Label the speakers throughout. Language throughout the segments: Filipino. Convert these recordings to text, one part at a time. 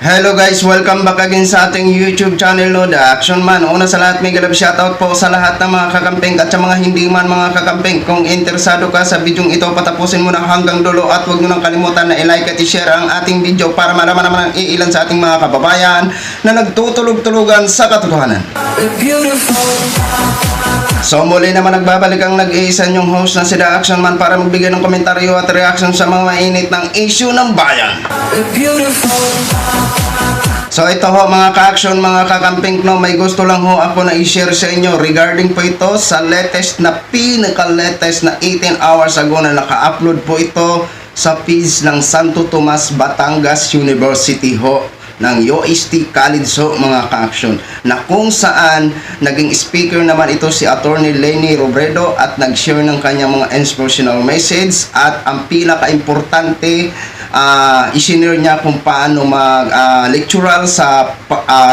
Speaker 1: Hello guys, welcome back again sa ating YouTube channel, no, The Action Man. Una sa lahat, may galab shoutout po sa lahat ng mga kakamping at sa mga hindi man mga kakamping. Kung interesado ka sa video ito, patapusin mo na hanggang dulo at huwag nyo nang kalimutan na i-like at i-share ang ating video para malaman naman ang iilan sa ating mga kababayan na nagtutulog-tulugan sa katotohanan. So muli naman nagbabalik ang nag-iisa nyong host na si The Action Man para magbigay ng komentaryo at reaction sa mga mainit ng issue ng bayan. So ito ho mga ka-action, mga kakamping, no, may gusto lang ho ako na i-share sa inyo regarding po ito sa latest na pinaka-latest na 18 hours ago na naka-upload po ito sa page ng Santo Tomas, Batangas University ho ng UST College ho mga ka-action, na kung saan naging speaker naman ito si Attorney Leni Robredo at nag-share ng kanyang mga inspirational message at ang pinaka-importante isinare niya kung paano mag-lectural sa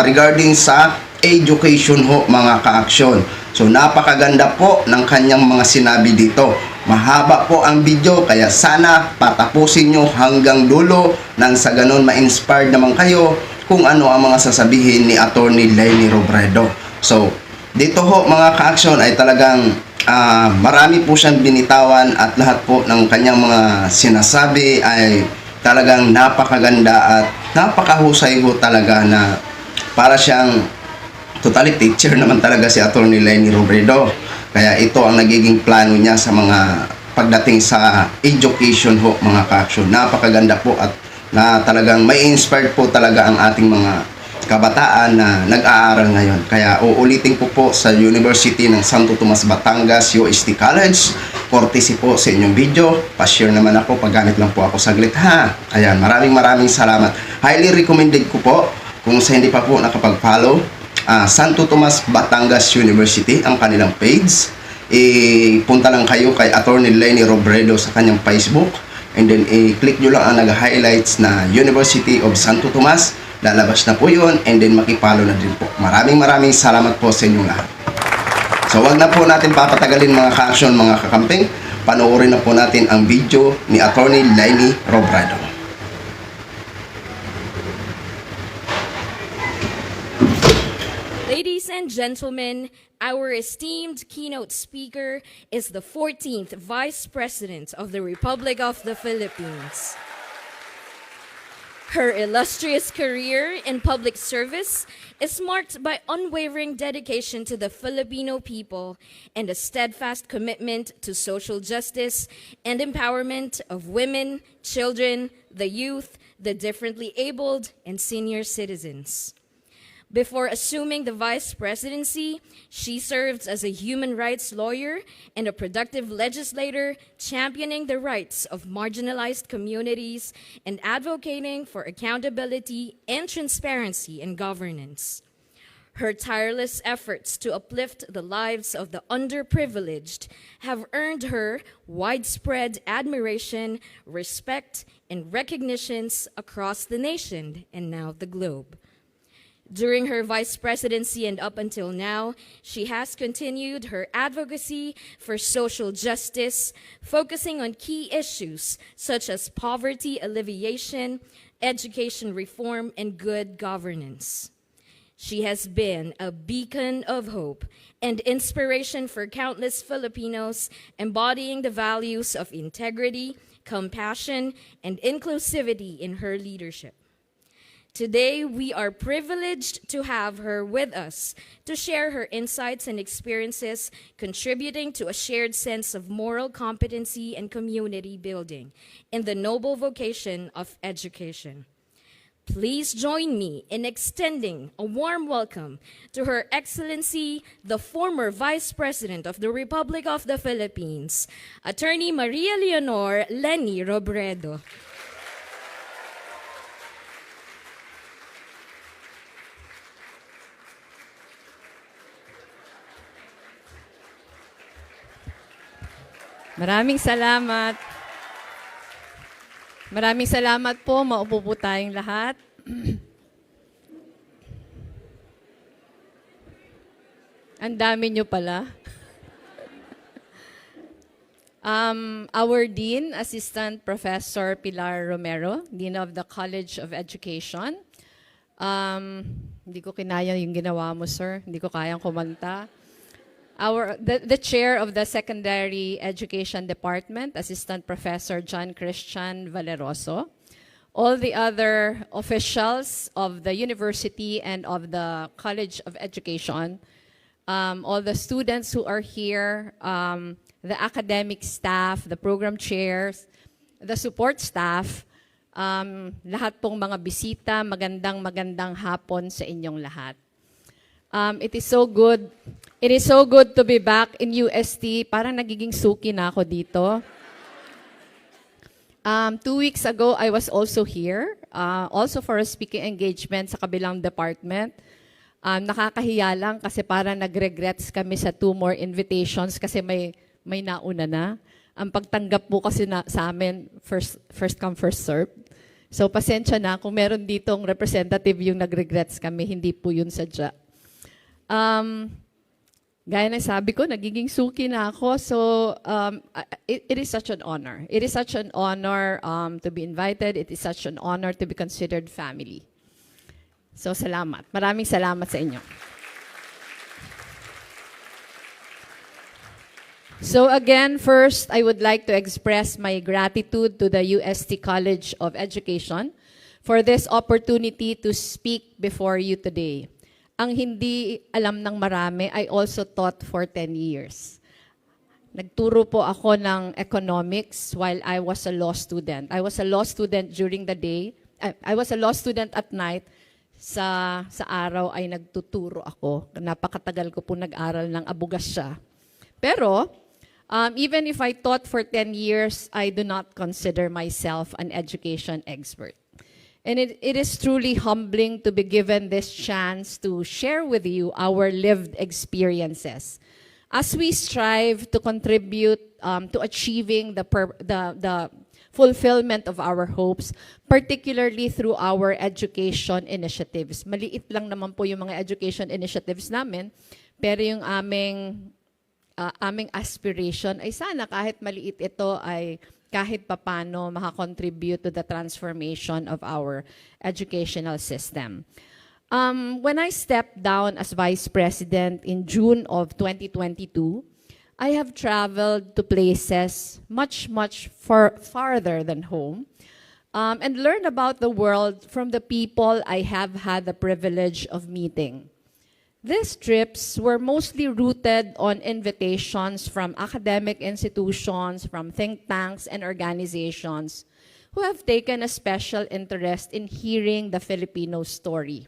Speaker 1: regarding sa education ho mga ka-action. So napakaganda po ng kanyang mga sinabi dito. Mahaba po ang video kaya sana patapusin nyo hanggang dulo nang sa ganun ma-inspired naman kayo kung ano ang mga sasabihin ni Attorney Leni Robredo. So dito ho mga ka-action ay talagang marami po siyang binitawan at lahat po ng kanyang mga sinasabi ay talagang napakaganda at napakahusay ho talaga, na para siyang totally teacher naman talaga si Attorney Leni Robredo. Kaya ito ang nagiging plano niya sa mga pagdating sa education ho mga ka-action. Napakaganda po at na talagang may inspired po talaga ang ating mga kabataan na nag-aaral ngayon. Kaya uulitin ko po sa University ng Santo Tomas, Batangas, UST College. Courtesy po sa inyong video. Pa-share naman ako, paggamit lang po ako saglit ha. Ayan, maraming salamat. Highly recommended ko po kung sa hindi pa po nakapag-follow Santo Tomas, Batangas University, ang kanilang page. Punta lang kayo kay Attorney Leni Robredo sa kanyang Facebook, and then i-click nyo lang ang nag-highlights na University of Santo Tomas. Lalabas na po yun, and then makipalo na din po. Maraming salamat po sa inyong lahat. So wag na po natin papatagalin mga ka-action, mga kakamping. Panoorin na po natin ang video ni Attorney Leni Robredo.
Speaker 2: Ladies and gentlemen, our esteemed keynote speaker is the 14th Vice President of the Republic of the Philippines. Her illustrious career in public service is marked by unwavering dedication to the Filipino people and a steadfast commitment to social justice and empowerment of women, children, the youth, the differently abled, and senior citizens. Before assuming the vice presidency, she served as a human rights lawyer and a productive legislator, championing the rights of marginalized communities and advocating for accountability and transparency in governance. Her tireless efforts to uplift the lives of the underprivileged have earned her widespread admiration, respect, and recognitions across the nation and now the globe. During her vice presidency and up until now, she has continued her advocacy for social justice, focusing on key issues such as poverty alleviation, education reform, and good governance. She has been a beacon of hope and inspiration for countless Filipinos, embodying the values of integrity, compassion, and inclusivity in her leadership. Today, we are privileged to have her with us to share her insights and experiences, contributing to a shared sense of moral competency and community building in the noble vocation of education. Please join me in extending a warm welcome to Her Excellency, the former Vice President of the Republic of the Philippines, Attorney Maria Leonor Leni Robredo.
Speaker 3: Maraming salamat. Maraming salamat po. Maupo po tayong lahat. Ang dami nyo pala. Our Dean, Assistant Professor Pilar Romero, Dean of the College of Education, Hindi ko kinaya yung ginawa mo, sir. Hindi ko kayang kumanta. The chair of the Secondary Education Department, Assistant Professor John Christian Valeroso, all the other officials of the university and of the College of Education, all the students who are here, the academic staff, the program chairs, the support staff, lahat pong mga bisita, magandang hapon sa inyong lahat. It is so good to be back in UST. Parang nagiging suki na ako dito. 2 weeks ago, I was also here, also for a speaking engagement sa kabilang department. Nakakahiya lang kasi parang nag-regrets kami sa 2 more invitations kasi may nauna na. Ang pagtanggap po kasi sa amin, first come, first serve. So pasensya na kung meron ditong representative yung nag-regrets kami, hindi po yun sadya. Gaya ng sabi ko, nagiging suki na ako. So it is such an honor. It is such an honor to be invited. It is such an honor to be considered family. So salamat. Maraming salamat sa inyo. So again, first, I would like to express my gratitude to the UST College of Education for this opportunity to speak before you today. Ang hindi alam ng marami, I also taught for 10 years. Nagturo po ako ng economics while I was a law student. I was a law student during the day. I was a law student at night. Sa araw ay nagtuturo ako. Napakatagal ko po nag-aral ng abogasya. Pero, even if I taught for 10 years, I do not consider myself an education expert. And it is truly humbling to be given this chance to share with you our lived experiences as we strive to contribute to achieving the fulfillment of our hopes, particularly through our education initiatives. Maliit lang naman po yung mga education initiatives namin, pero yung aming aspiration ay sana kahit maliit ito ay kahit papano makakontribute to the transformation of our educational system. When I stepped down as Vice President in June of 2022, I have traveled to places much farther than home and learned about the world from the people I have had the privilege of meeting. These trips were mostly rooted on invitations from academic institutions, from think tanks and organizations who have taken a special interest in hearing the Filipino story.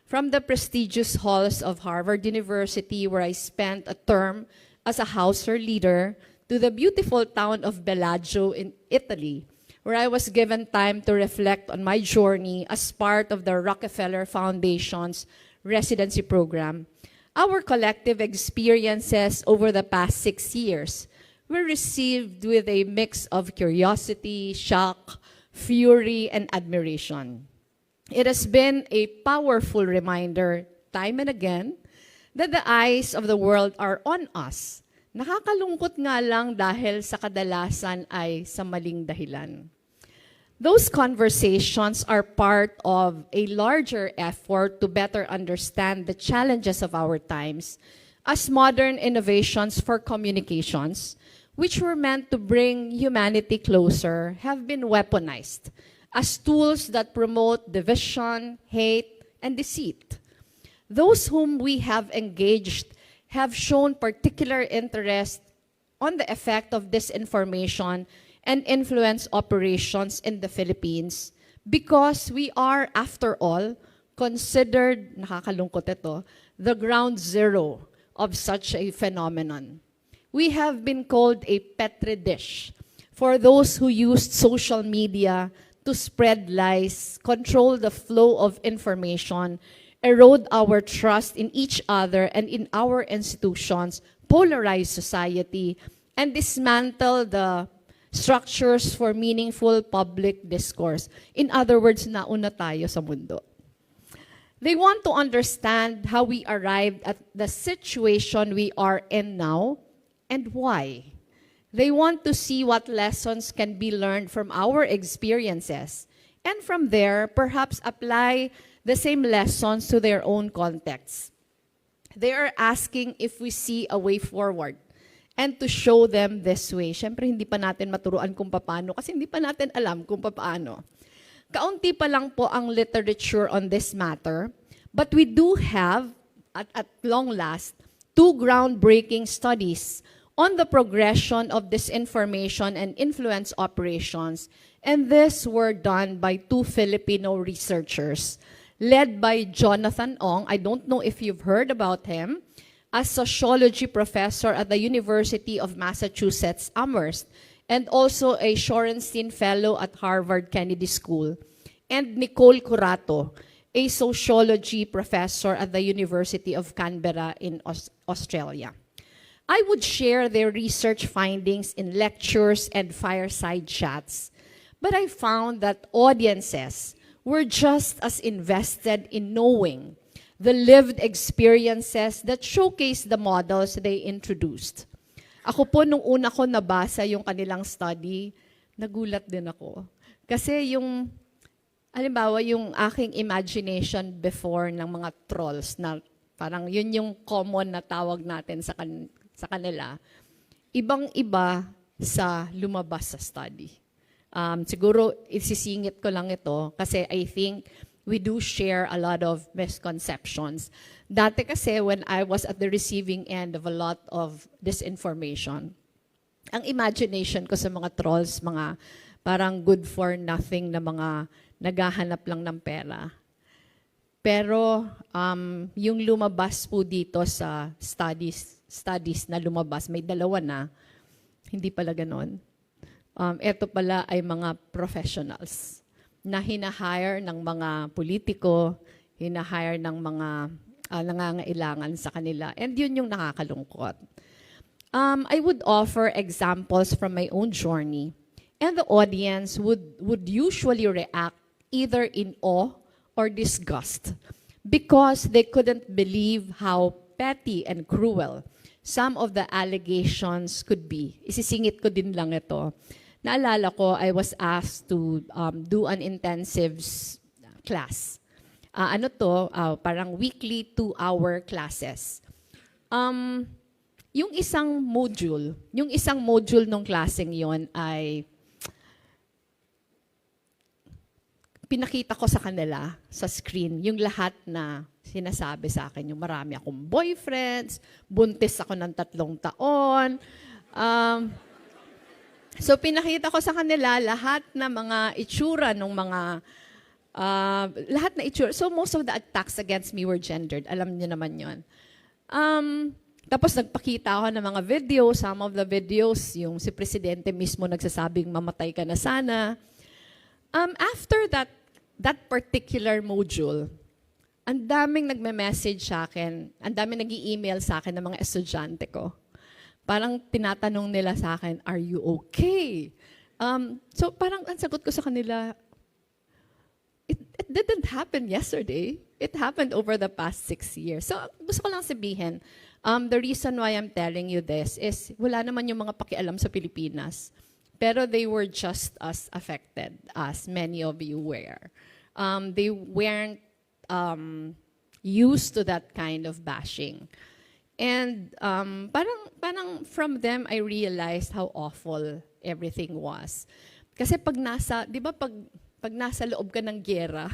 Speaker 3: From the prestigious halls of Harvard University, where I spent a term as a Hauser leader, to the beautiful town of Bellagio in Italy, where I was given time to reflect on my journey as part of the Rockefeller Foundation's residency program. Our collective experiences over the past 6 years were received with a mix of curiosity, shock, fury, and admiration. It has been a powerful reminder, time and again, that the eyes of the world are on us. Nakakalungkot nga lang dahil sa kadalasan ay sa maling dahilan. Those conversations are part of a larger effort to better understand the challenges of our times as modern innovations for communications, which were meant to bring humanity closer, have been weaponized as tools that promote division, hate, and deceit. Those whom we have engaged have shown particular interest on the effect of disinformation and influence operations in the Philippines because we are, after all, considered, nakakalungkot ito, the ground zero of such a phenomenon. We have been called a petri dish for those who used social media to spread lies, control the flow of information, erode our trust in each other and in our institutions, polarize society, and dismantle the structures for meaningful public discourse. In other words, nauna tayo sa mundo. They want to understand how we arrived at the situation we are in now and why. They want to see what lessons can be learned from our experiences and from there, perhaps apply the same lessons to their own context. They are asking if we see a way forward and to show them this way. Siyempre, hindi pa natin maturuan kung paano kasi hindi pa natin alam kung paano. Kaunti pa lang po ang literature on this matter, but we do have, at long last, 2 groundbreaking studies on the progression of disinformation and influence operations, and these were done by 2 Filipino researchers, led by Jonathan Ong. I don't know if you've heard about him, a sociology professor at the University of Massachusetts Amherst, and also a Shorenstein Fellow at Harvard Kennedy School, and Nicole Curato, a sociology professor at the University of Canberra in Australia. I would share their research findings in lectures and fireside chats, but I found that audiences were just as invested in knowing the lived experiences that showcase the models they introduced. Ako po, nung una ko nabasa yung kanilang study, nagulat din ako. Kasi yung, halimbawa, yung aking imagination before ng mga trolls, na parang yun yung common na tawag natin sa kanila, ibang-iba sa lumabas sa study. Siguro, isisingit ko lang ito kasi I think we do share a lot of misconceptions. Dati kasi when I was at the receiving end of a lot of disinformation, ang imagination ko sa mga trolls, mga parang good for nothing na mga naghahanap lang ng pera. Pero yung lumabas po dito sa studies na lumabas, may 2 na, hindi pala ganon. Ito pala ay mga professionals na hinahire ng mga politiko, hinahire ng mga nangangailangan sa kanila. And yun yung nakakalungkot. I would offer examples from my own journey. And the audience would usually react either in awe or disgust because they couldn't believe how petty and cruel some of the allegations could be. Isisingit ko din lang ito. Naalala ko, I was asked to do an intensives class. Parang weekly 2-hour classes. Yung isang module ng klaseng yon ay pinakita ko sa kanila sa screen yung lahat na sinasabi sa akin. Yung marami akong boyfriends, buntis ako ng 3 taon. So pinakita ko sa kanila lahat na mga itsura ng mga, lahat na itsura. So most of the attacks against me were gendered. Alam niyo naman yon. Tapos nagpakita ako ng mga video, some of the videos, yung si Presidente mismo nagsasabing mamatay ka na sana. After that particular module, ang daming nagme-message sa akin, ang daming nag-i-email sa akin ng mga estudyante ko. Parang tinatanong nila sa akin, are you okay? So parang ang sagot ko sa kanila, it didn't happen yesterday. It happened over the past 6 years. So gusto ko lang sabihin, the reason why I'm telling you this is wala naman yung mga pakialam sa Pilipinas. Pero they were just as affected as many of you were. They weren't used to that kind of bashing. And parang from them, I realized how awful everything was. Kasi pag nasa loob ka ng gyera,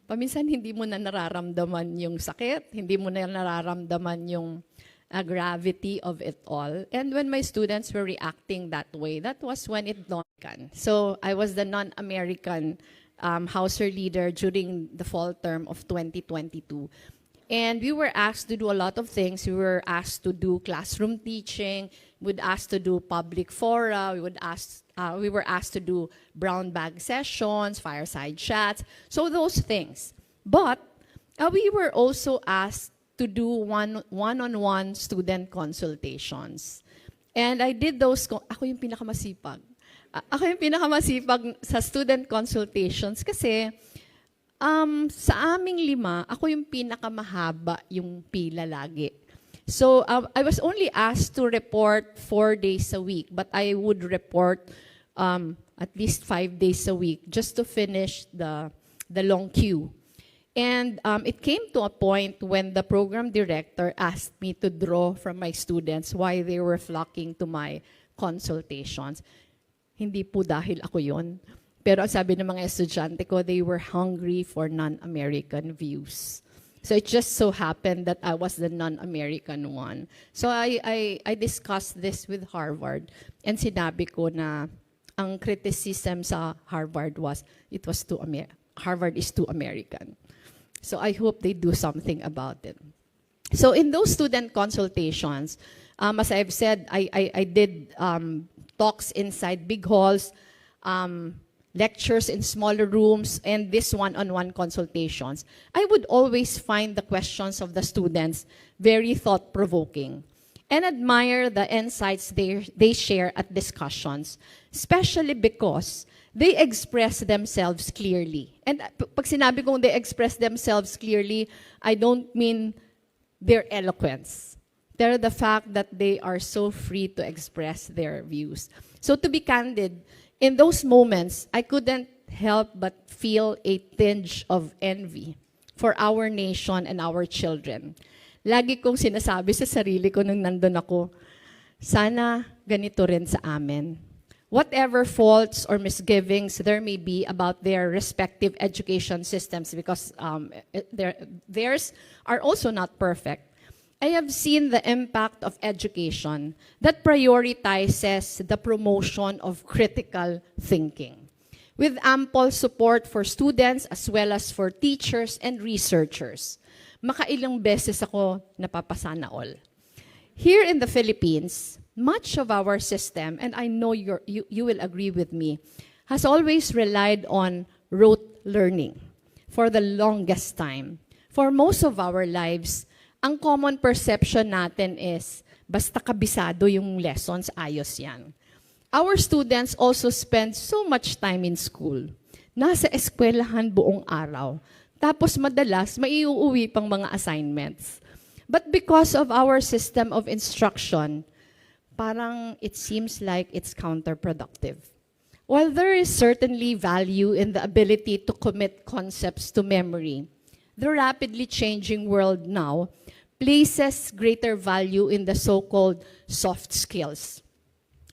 Speaker 3: paminsan hindi mo na nararamdaman yung sakit, hindi mo na nararamdaman yung gravity of it all. And when my students were reacting that way, that was when it dawned. So I was the non-American Hauser leader during the fall term of 2022. And we were asked to do a lot of things. We were asked to do classroom teaching. We were asked to do public fora. We were asked to do brown bag sessions, fireside chats. So those things. But we were also asked to do one-on-one student consultations. And I did those. Ako yung pinakamasipag. Ako yung pinakamasipag sa student consultations kasi sa aming 5, ako yung pinakamahaba yung pila lagi. So I was only asked to report 4 days a week, but I would report at least 5 days a week just to finish the long queue. And it came to a point when the program director asked me to draw from my students why they were flocking to my consultations. Hindi po dahil ako yon. Pero ang sabi ng mga estudyante ko, they were hungry for non-American views. So it just so happened that I was the non-American one. So I discussed this with Harvard and sinabi ko na ang criticism sa Harvard was, Harvard is too American. So I hope they do something about it. So in those student consultations, as I've said, I did talks inside big halls, lectures in smaller rooms, and this one-on-one consultations. I would always find the questions of the students very thought-provoking and admire the insights they share at discussions, especially because they express themselves clearly. And pag sinabi kong they express themselves clearly, I don't mean their eloquence. They're the fact that they are so free to express their views. So to be candid, in those moments, I couldn't help but feel a tinge of envy for our nation and our children. Lagi kong sinasabi sa sarili ko nung nandun ako, sana ganito rin sa amin. Whatever faults or misgivings there may be about their respective education systems, because theirs are also not perfect, I have seen the impact of education that prioritizes the promotion of critical thinking, with ample support for students as well as for teachers and researchers. Makailang beses ako napapasana all. Here in the Philippines, much of our system, and I know you will agree with me, has always relied on rote learning for the longest time. For most of our lives, ang common perception natin is, basta kabisado yung lessons, ayos yan. Our students also spend so much time in school. Nasa eskwelahan buong araw. Tapos madalas, maiuuwi pang mga assignments. But because of our system of instruction, parang it seems like it's counterproductive. While there is certainly value in the ability to commit concepts to memory, the rapidly changing world now places greater value in the so-called soft skills,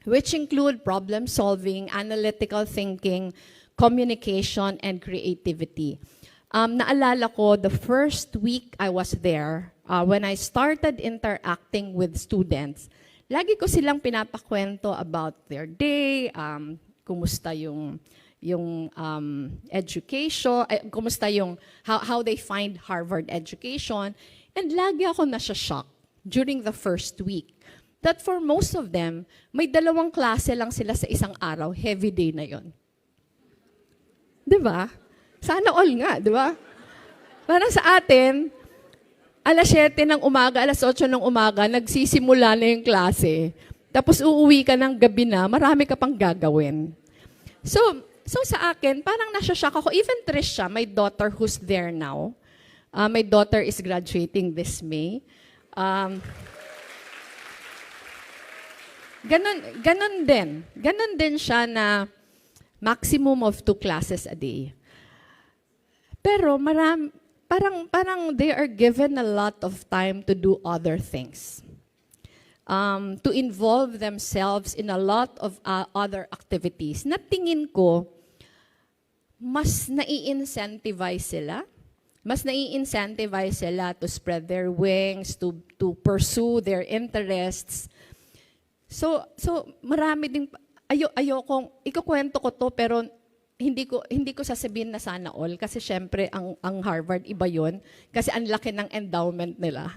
Speaker 3: which include problem solving, analytical thinking, communication, and creativity. Naalala ko, the first week I was there, when I started interacting with students, lagi ko silang pinapakwento about their day, kumusta yung education, kumusta yung how they find Harvard education. And lagi ako nasya-shock during the first week that for most of them, may 2 klase lang sila sa isang araw, heavy day na yon. Diba? Sana all nga, diba? Parang sa atin, alas 7 ng umaga, alas 8 ng umaga, nagsisimula na yung klase. Tapos uuwi ka ng gabi na, marami ka pang gagawin. So sa akin, parang nasya-shock ako. Even Trisha, my daughter who's there now, my daughter is graduating this May. Ganon din siya na maximum of 2 classes a day. Pero parang they are given a lot of time to do other things. To involve themselves in a lot of other activities. Na tingin ko, mas nai-incentivize sila. Mas nai-incentivize sila to spread their wings, to pursue their interests. So marami ding ayokong ikukwento ko to, pero hindi ko sasabihin na sana all kasi syempre ang Harvard iba 'yon kasi ang laki ng endowment nila.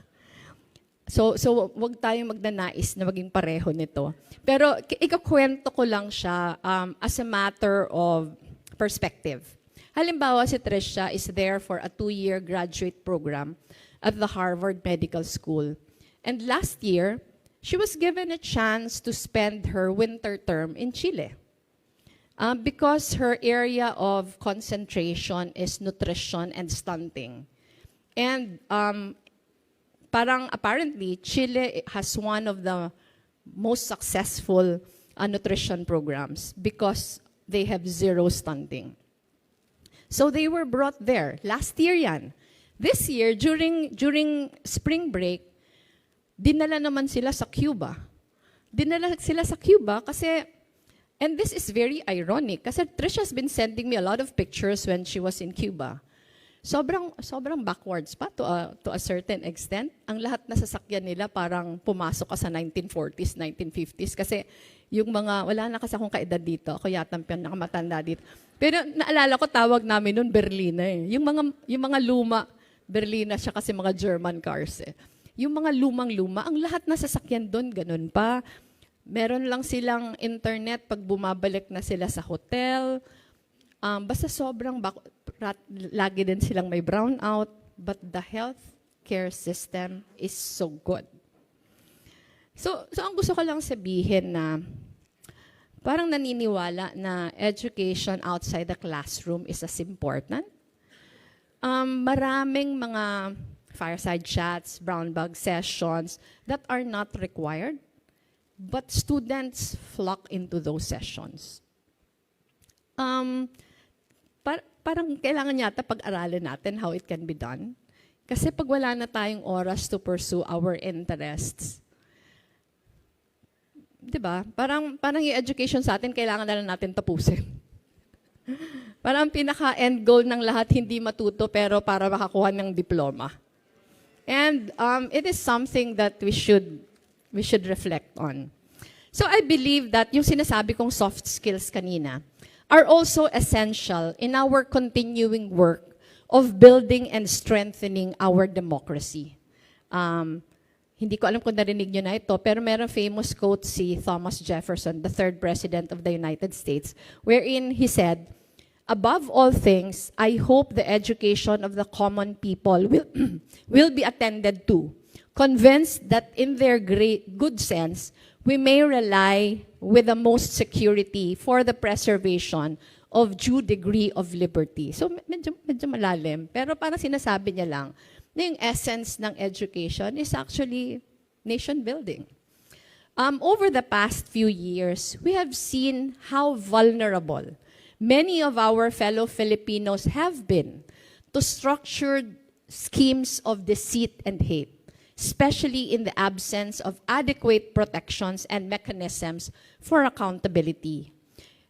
Speaker 3: So wag tayong magnanais na maging pareho nito. Pero ikukwento ko lang siya as a matter of perspective. Halimbawa, si Trisha is there for a 2-year graduate program at the Harvard Medical School. And last year, she was given a chance to spend her winter term in Chile. Because her area of concentration is nutrition and stunting. And parang apparently, Chile has one of the most successful nutrition programs because they have 0 stunting. So they were brought there. Last year yan. This year, during spring break, dinala naman sila sa Cuba. Dinala sila sa Cuba kasi, and this is very ironic, kasi Trish has been sending me a lot of pictures when she was in Cuba. Sobrang backwards pa to a certain extent. Ang lahat na sasakyan nila parang pumasok ka sa 1940s, 1950s. Kasi yung mga, wala na kasi akong kaedad dito. Ako yata ang pinakamatanda dito. Pero naalala ko, tawag namin noon Berlina eh. Yung mga luma, Berlina siya kasi mga German cars eh. Yung mga lumang-luma, ang lahat na sasakyan doon, ganun pa. Meron lang silang internet pag bumabalik na sila sa hotel. Basta lagi din silang may brownout, but the health care system is so good. So ang gusto ko lang sabihin na parang naniniwala na education outside the classroom is as important. Maraming mga fireside chats, brown bag sessions that are not required, but students flock into those sessions. Parang kailangan yata pag-aralan natin how it can be done. Kasi pag wala na tayong oras to pursue our interests, di ba? Parang yung education sa atin, kailangan na lang natin tapusin. Parang pinaka-end goal ng lahat, hindi matuto, pero para makakuha ng diploma. And it is something that we should reflect on. So I believe that yung sinasabi kong soft skills kanina are also essential in our continuing work of building and strengthening our democracy. Hindi ko alam kung narinig nyo na ito, pero meron famous quote si Thomas Jefferson, the third president of the United States, wherein he said, "Above all things, I hope the education of the common people will be attended to, convinced that in their great good sense, we may rely with the most security for the preservation of due degree of liberty." So medyo malalim, pero parang sinasabi niya lang na yung essence ng education is actually nation building. Over the past few years, we have seen how vulnerable many of our fellow Filipinos have been to structured schemes of deceit and hate, especially in the absence of adequate protections and mechanisms for accountability.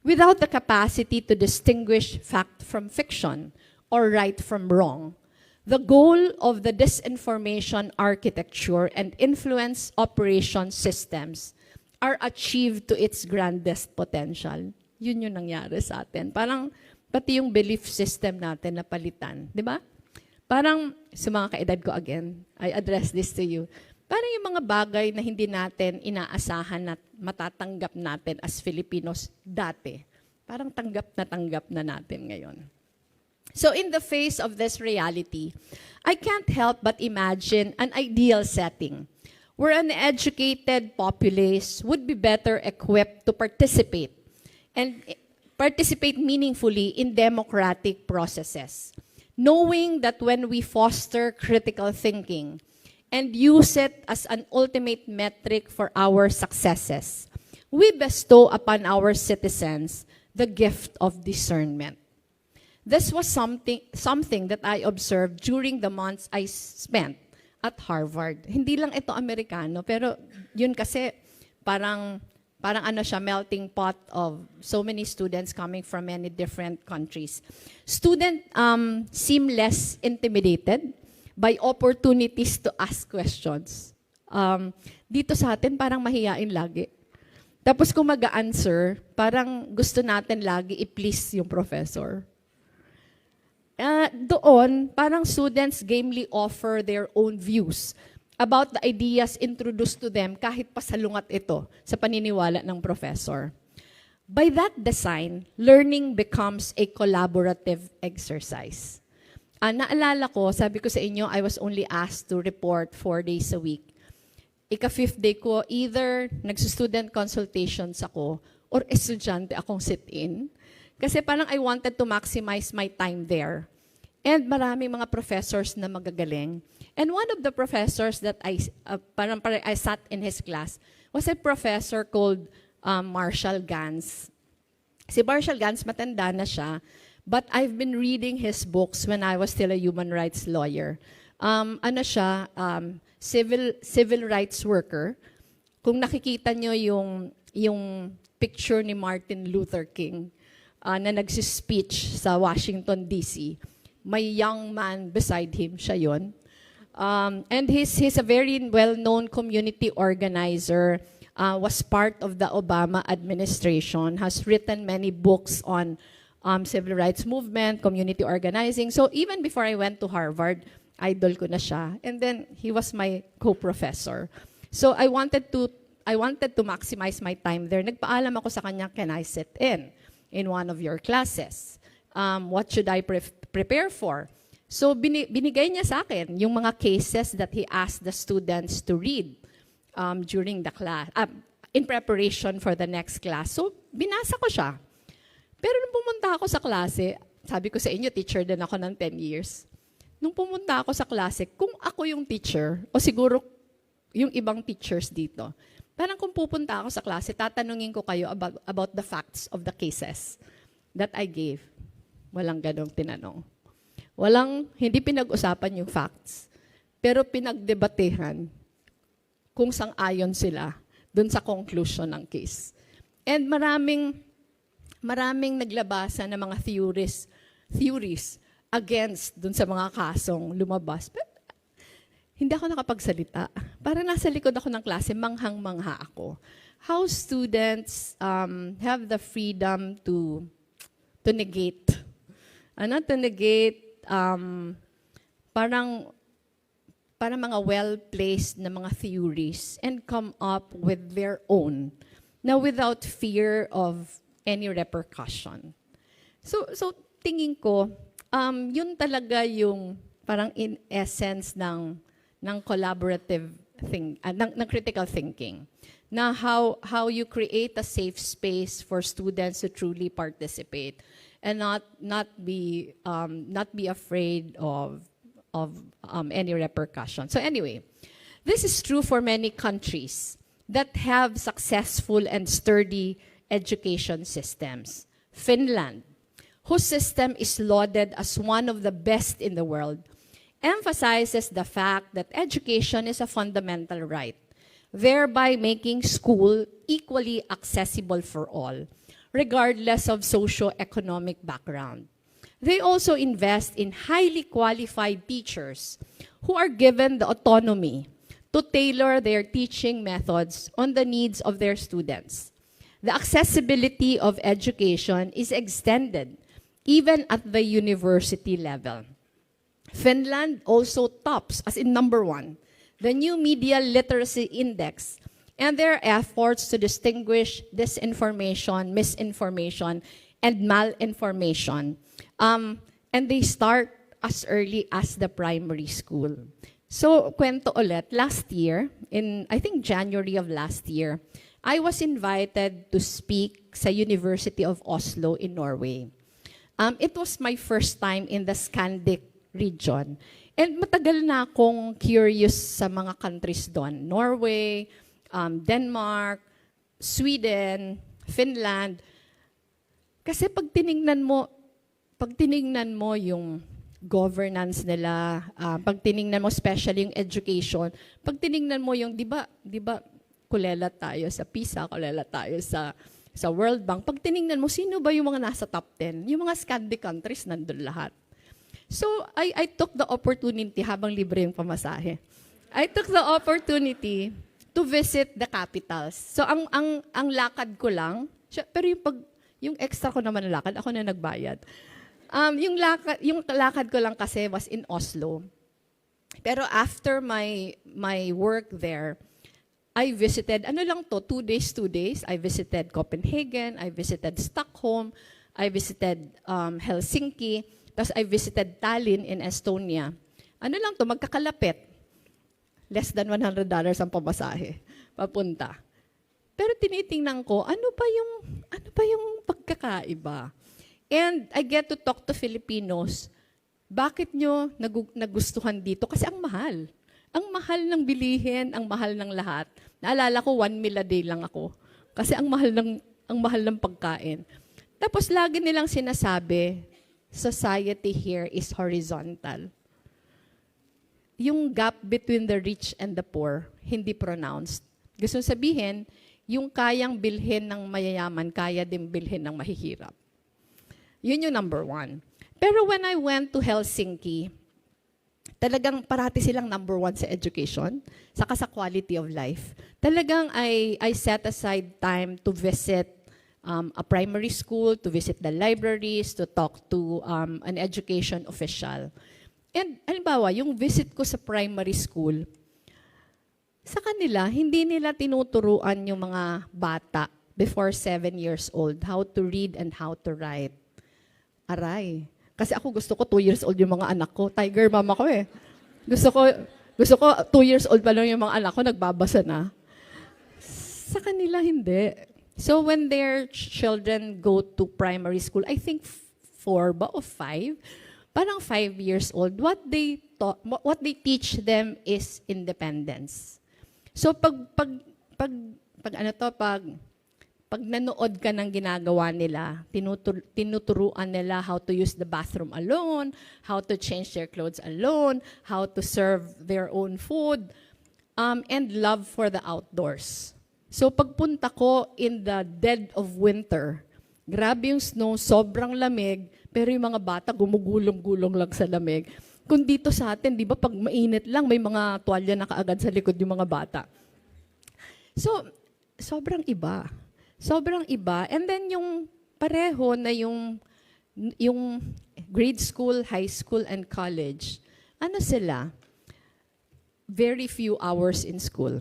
Speaker 3: Without the capacity to distinguish fact from fiction or right from wrong, the goal of the disinformation architecture and influence operation systems are achieved to its grandest potential. Yun yung nangyari sa atin. Parang pati yung belief system natin napalitan. Di ba? Parang, sa mga kaedad ko again, I address this to you. Parang yung mga bagay na hindi natin inaasahan at matatanggap natin as Filipinos dati. Parang tanggap na natin ngayon. So in the face of this reality, I can't help but imagine an ideal setting where an educated populace would be better equipped to participate and participate meaningfully in democratic processes, knowing that when we foster critical thinking and use it as an ultimate metric for our successes, we bestow upon our citizens the gift of discernment. This was something that I observed during the months I spent at Harvard. Hindi lang ito Amerikano, pero yun kasi parang ano siya, melting pot of so many students coming from many different countries. Students seem less intimidated by opportunities to ask questions. Dito sa atin, parang mahiyain lagi. Tapos kung mag-answer, parang gusto natin lagi i-please yung professor. Doon, parang students gamely offer their own views about the ideas introduced to them kahit pasalungat ito sa paniniwala ng professor. By that design, learning becomes a collaborative exercise. Naalala ko, sabi ko sa inyo, I was only asked to report 4 days a week. Ika-5th day ko, either nagsu-student consultations ako or estudyante akong sit-in. Kasi parang I wanted to maximize my time there. And maraming mga professors na magagaling. And one of the professors that I sat in his class was a professor called Marshall Gans. Si Marshall Gans, matanda na siya, But I've been reading his books when I was still a human rights lawyer. Ano siya, civil rights worker. Kung nakikita nyo yung picture ni Martin Luther King na nagsispeech sa Washington, D.C., may young man beside him, siya yun. And he's a very well-known community organizer, was part of the Obama administration, has written many books on civil rights movement, community organizing. So even before I went to Harvard, idol ko na siya. And then he was my co-professor. So I wanted to maximize my time there. Nagpaalam ako sa kanya, can I sit in one of your classes? What should I prepare for? So binigay niya sa akin yung mga cases that he asked the students to read during the class, in preparation for the next class. So binasa ko siya. Pero nung pumunta ako sa klase, sabi ko sa inyo, teacher din ako ng 10 years. Nung pumunta ako sa klase, kung ako yung teacher, o siguro yung ibang teachers dito, parang kung pupunta ako sa klase, tatanungin ko kayo about the facts of the cases that I gave. Walang ganong tinanong. Hindi pinag-usapan yung facts, pero pinagdebatehan kung sang-ayon sila dun sa conclusion ng case. And maraming naglabasan ng mga theories against dun sa mga kasong lumabas. Pero hindi ako nakapagsalita. Para nasa likod ako ng klase, manghang-mangha ako. How students have the freedom to negate. To negate parang mga well-placed na mga theories and come up with their own na without fear of any repercussion. So tingin ko, yun talaga yung parang in essence ng collaborative ng critical thinking. Na how you create a safe space for students to truly participate and not be afraid of any repercussion. So anyway, this is true for many countries that have successful and sturdy education systems. Finland, whose system is lauded as one of the best in the world, emphasizes the fact that education is a fundamental right, thereby making school equally accessible for all, regardless of socio-economic background. They also invest in highly qualified teachers who are given the autonomy to tailor their teaching methods on the needs of their students. The accessibility of education is extended even at the university level. Finland also tops, as in number 1, the new media literacy index, and their efforts to distinguish disinformation, misinformation, and malinformation. And they start as early as the primary school. So, kwento ulit, last year, I think January of last year, I was invited to speak sa University of Oslo in Norway. It was my first time in the Scandic region. And matagal na akong curious sa mga countries doon. Norway, Denmark, Sweden, Finland. Kasi pag tiningnan mo yung governance nila, pag tiningnan mo especially yung education, pag tiningnan mo yung, di ba, kulela tayo sa PISA, kulela tayo sa World Bank, pag tiningnan mo, sino ba yung mga nasa top 10? Yung mga Scandi countries, nandun lahat. So, I took the opportunity, habang libre yung pamasahe, I took the opportunity to visit the capitals. So, ang lakad ko lang, pero yung extra ko naman na lakad, ako na nagbayad. Yung lakad ko lang kasi was in Oslo. Pero after my work there, I visited, 2 days, I visited Copenhagen, I visited Stockholm, I visited Helsinki, tapos I visited Tallinn in Estonia. Magkakalapit. Less than $100 ang pamasahe, papunta. Pero tinitingnan ko, ano pa yung pagkakaiba? And I get to talk to Filipinos. Bakit nyo nagustuhan dito? Kasi ang mahal. Ang mahal ng bilihin, ang mahal ng lahat. Naalala ko, 1 meal a day lang ako. Kasi ang mahal ng pagkain. Tapos lagi nilang sinasabi, society here is horizontal. Yung gap between the rich and the poor, hindi pronounced. Gusto sabihin, yung kayang bilhin ng mayayaman, kaya din bilhin ng mahihirap. Yun yung number one. Pero when I went to Helsinki, talagang parati silang number one sa education, saka sa quality of life. Talagang I set aside time to visit a primary school, to visit the libraries, to talk to an education official. And halimbawa, yung visit ko sa primary school, sa kanila, hindi nila tinuturuan yung mga bata before 7 years old how to read and how to write. Aray. Kasi ako gusto ko 2 years old yung mga anak ko. Tiger mama ko eh. Gusto ko 2 years old pa lang yung mga anak ko, nagbabasa na. Sa kanila, hindi. So when their children go to primary school, I think 4 ba o 5, parang 5 years old, what they teach them is independence. So pag nanood ka ng ginagawa nila, tinuturuan nila how to use the bathroom alone, how to change their clothes alone, how to serve their own food, and love for the outdoors. So pagpunta ko in the dead of winter, grabe yung snow, sobrang lamig, pero yung mga bata gumugulong-gulong lang sa lamig. Kung dito sa atin, di ba, pag mainit lang, may mga tuwalya na kaagad sa likod yung mga bata. So, sobrang iba. Sobrang iba. And then yung pareho na yung grade school, high school, and college, ano sila? Very few hours in school.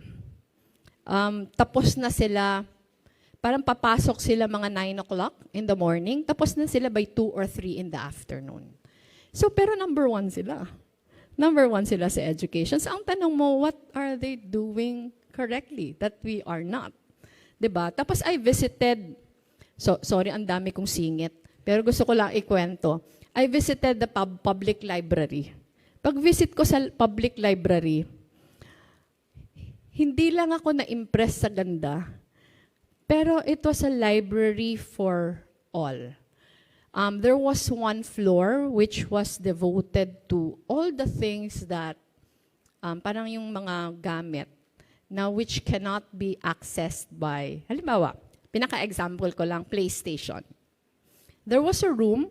Speaker 3: Tapos na sila, parang papasok sila mga 9 o'clock in the morning, tapos na sila by 2 or 3 in the afternoon. So, pero number 1 sila. Number 1 sila sa education. So, ang tanong mo, what are they doing correctly that we are not? 'Di ba? Tapos I visited, sorry, ang dami kong singit, pero gusto ko lang ikwento. I visited the public library. Pag-visit ko sa public library, hindi lang ako na-impress sa ganda, pero it was a library for all. There was one floor which was devoted to all the things that, parang yung mga gamit, na which cannot be accessed by, halimbawa, pinaka-example ko lang, PlayStation. There was a room,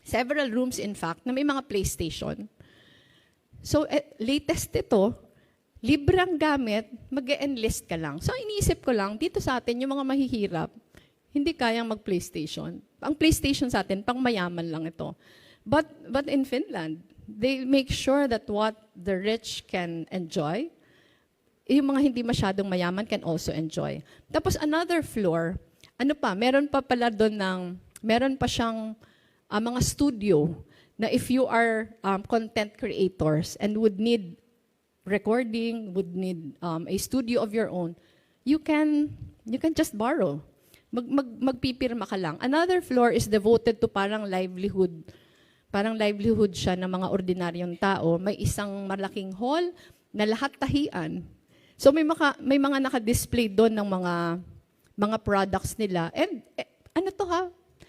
Speaker 3: several rooms in fact, na may mga PlayStation. So, latest ito, librang gamit, mag-e-enlist ka lang. So, iniisip ko lang, dito sa atin, yung mga mahihirap, hindi kayang mag-PlayStation. Ang PlayStation sa atin, pang mayaman lang ito. But in Finland, they make sure that what the rich can enjoy, yung mga hindi masyadong mayaman can also enjoy. Tapos another floor, meron pa pala doon meron pa siyang mga studio na if you are content creators and would need recording, would need a studio of your own, you can just borrow. Magpipirma ka lang. Another floor is devoted to parang livelihood siya ng mga ordinaryong tao. May isang malaking hall na lahat tahian. So may mga naka-display doon ng mga products nila. And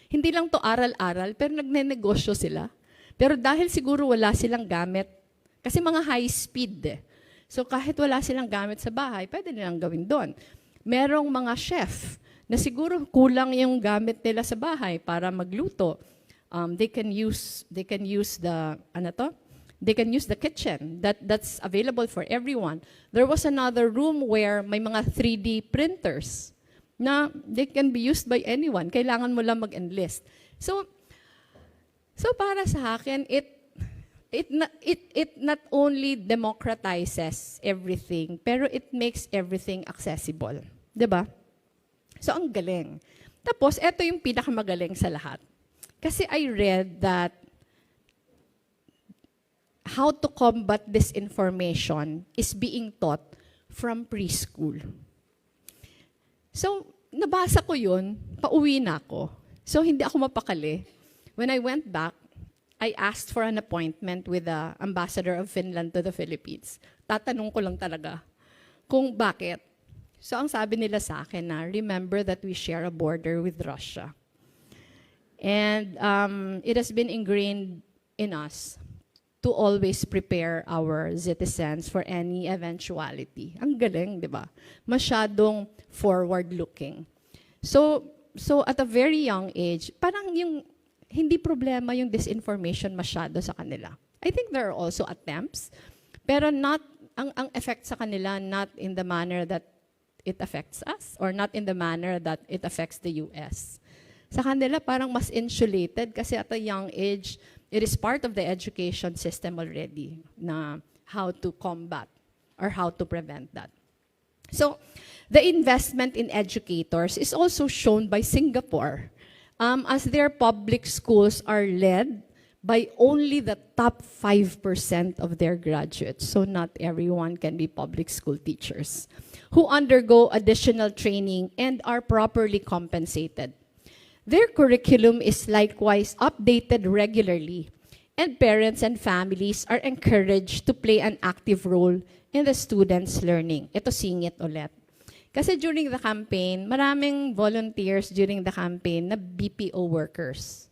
Speaker 3: hindi lang to aral-aral, pero nagne-negosyo sila. Pero dahil siguro wala silang gamit, kasi mga high speed. So kahit wala silang gamit sa bahay, pwede nilang gawin doon. Merong mga chef na siguro kulang yung gamit nila sa bahay para magluto. They can use the kitchen that's available for everyone. There was another room where may mga 3D printers na they can be used by anyone. Kailangan mo lang mag-enlist. So para sa akin, it not only democratizes everything, pero it makes everything accessible. 'Di ba? So ang galing. Tapos ito yung pinakamagaling sa lahat. Kasi I read that how to combat disinformation is being taught from preschool. So, nabasa ko yun, pauwi na ako. So, hindi ako mapakali. When I went back, I asked for an appointment with the ambassador of Finland to the Philippines. Tatanong ko lang talaga kung bakit. So, ang sabi nila sa akin na, remember that we share a border with Russia. And it has been ingrained in us to always prepare our citizens for any eventuality. Ang galing, di ba? Masyadong forward-looking. So at a very young age, parang yung hindi problema yung disinformation masyado sa kanila. I think there are also attempts, pero not ang effect sa kanila not in the manner that it affects us or not in the manner that it affects the US. Sa kanila parang mas insulated kasi at a young age, it is part of the education system already na how to combat or how to prevent that. So, the investment in educators is also shown by Singapore, as their public schools are led by only the top 5% of their graduates. So not everyone can be public school teachers, who undergo additional training and are properly compensated. Their curriculum is likewise updated regularly, and parents and families are encouraged to play an active role in the students' learning. Ito singit ulit. Kasi during the campaign, maraming volunteers during the campaign na BPO workers.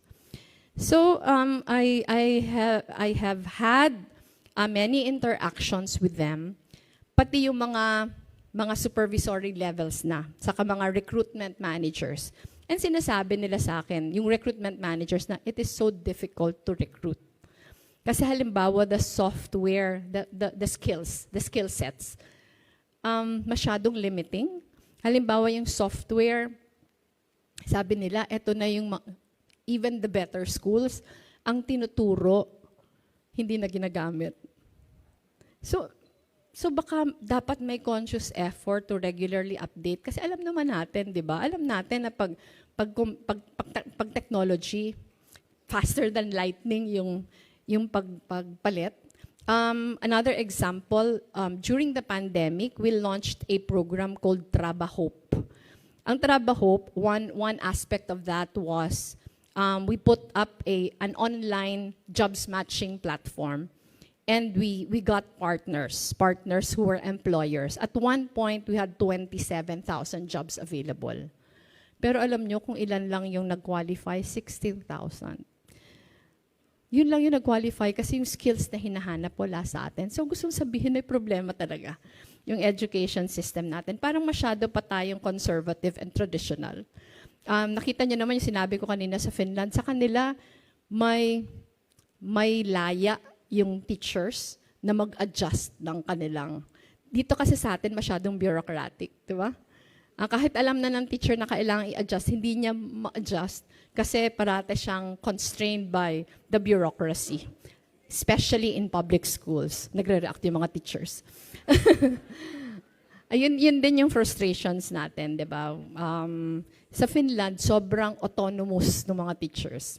Speaker 3: So I have had many interactions with them, pati yung mga supervisory levels na, saka mga recruitment managers. And sinasabi nila sa akin, yung recruitment managers na it is so difficult to recruit. Kasi halimbawa, the software, the skills, the skill sets, masyadong limiting. Halimbawa, yung software, sabi nila, eto na yung, even the better schools, ang tinuturo, hindi na ginagamit. So baka dapat may conscious effort to regularly update. Kasi alam naman natin, di ba? Alam natin na pag technology, faster than lightning yung pagpalit. Another example, during the pandemic, we launched a program called Trabahope. Ang Trabahope, one aspect of that was we put up an online jobs matching platform, and we got partners who were employers. At one point, we had 27,000 jobs available. Pero alam nyo kung ilan lang yung nag-qualify? 16,000. Yun lang yung nag-qualify kasi yung skills na hinahanap wala sa atin. So gusto sabihin may problema talaga yung education system natin. Parang masyado pa tayong conservative and traditional. Nakita niyo naman yung sinabi ko kanina sa Finland. Sa kanila, may laya yung teachers na mag-adjust ng kanilang. Dito kasi sa atin masyadong bureaucratic, di ba? Kahit alam na ng teacher na kailangang i-adjust, hindi niya ma-adjust kasi parate siyang constrained by the bureaucracy, especially in public schools. Nagre-react yung mga teachers. Ayun, yun din yung frustrations natin, di ba? Sa Finland, sobrang autonomous ng mga teachers.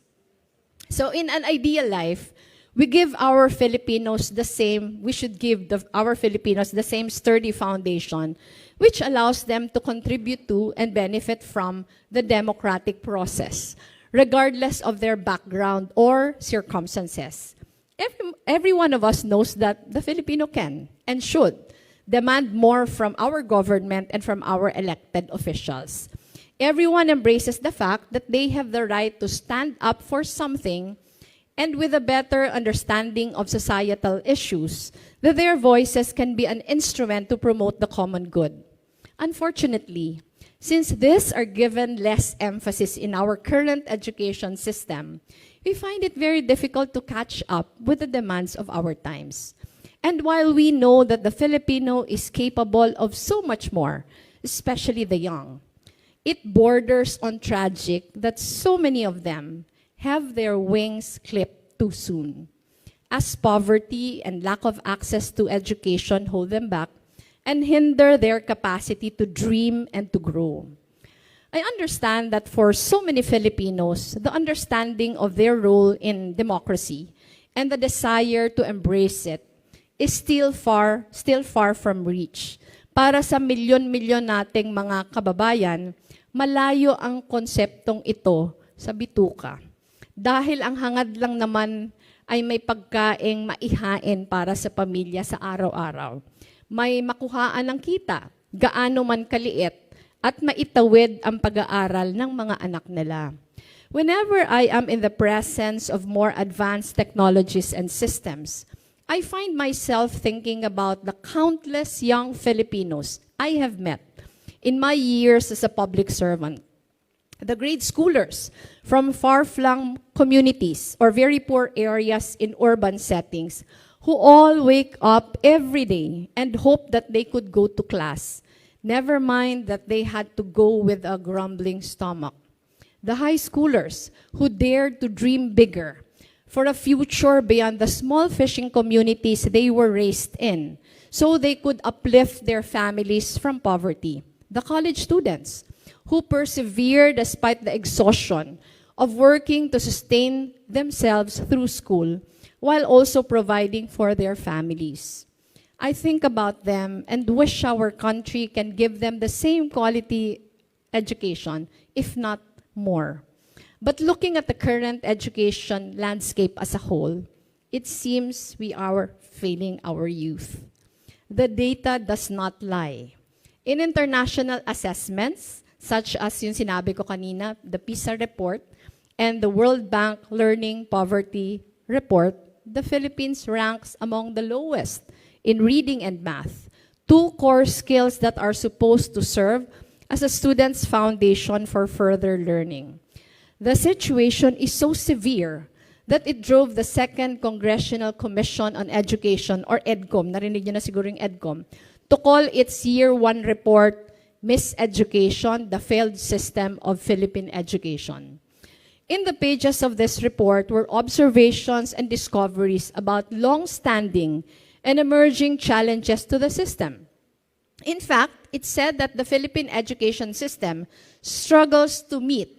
Speaker 3: So in an ideal life, we give our Filipinos the same, we should give our Filipinos the same sturdy foundation which allows them to contribute to and benefit from the democratic process, regardless of their background or circumstances. Every one of us knows that the Filipino can and should demand more from our government and from our elected officials. Everyone embraces the fact that they have the right to stand up for something, and with a better understanding of societal issues, that their voices can be an instrument to promote the common good. Unfortunately, since these are given less emphasis in our current education system, we find it very difficult to catch up with the demands of our times. And while we know that the Filipino is capable of so much more, especially the young, it borders on tragic that so many of them have their wings clipped too soon, as poverty and lack of access to education hold them back and hinder their capacity to dream and to grow. I understand that for so many Filipinos, the understanding of their role in democracy and the desire to embrace it is still far from reach. Para sa milyon-milyon nating mga kababayan, malayo ang konseptong ito sa bituka. Dahil ang hangad lang naman ay may pagkaing maihain para sa pamilya sa araw-araw. May makuhaan ng kita, gaano man kaliit, at maitawid ang pag-aaral ng mga anak nila. Whenever I am in the presence of more advanced technologies and systems, I find myself thinking about the countless young Filipinos I have met in my years as a public servant. The grade schoolers from far-flung communities or very poor areas in urban settings who all wake up every day and hope that they could go to class, never mind that they had to go with a grumbling stomach. The high schoolers who dared to dream bigger for a future beyond the small fishing communities they were raised in, so they could uplift their families from poverty. The college students who persevere despite the exhaustion of working to sustain themselves through school while also providing for their families. I think about them and wish our country can give them the same quality education, if not more. But looking at the current education landscape as a whole, it seems we are failing our youth. The data does not lie. In international assessments, such as yung sinabi ko kanina, the PISA report and the World Bank Learning Poverty Report, the Philippines ranks among the lowest in reading and math, two core skills that are supposed to serve as a student's foundation for further learning. The situation is so severe that it drove the Second Congressional Commission on Education, or EDCOM, narinig niyo na siguro yung EDCOM, to call its Year 1 report, Miseducation, the Failed System of Philippine Education. In the pages of this report were observations and discoveries about long-standing and emerging challenges to the system. In fact, it said that the Philippine education system struggles to meet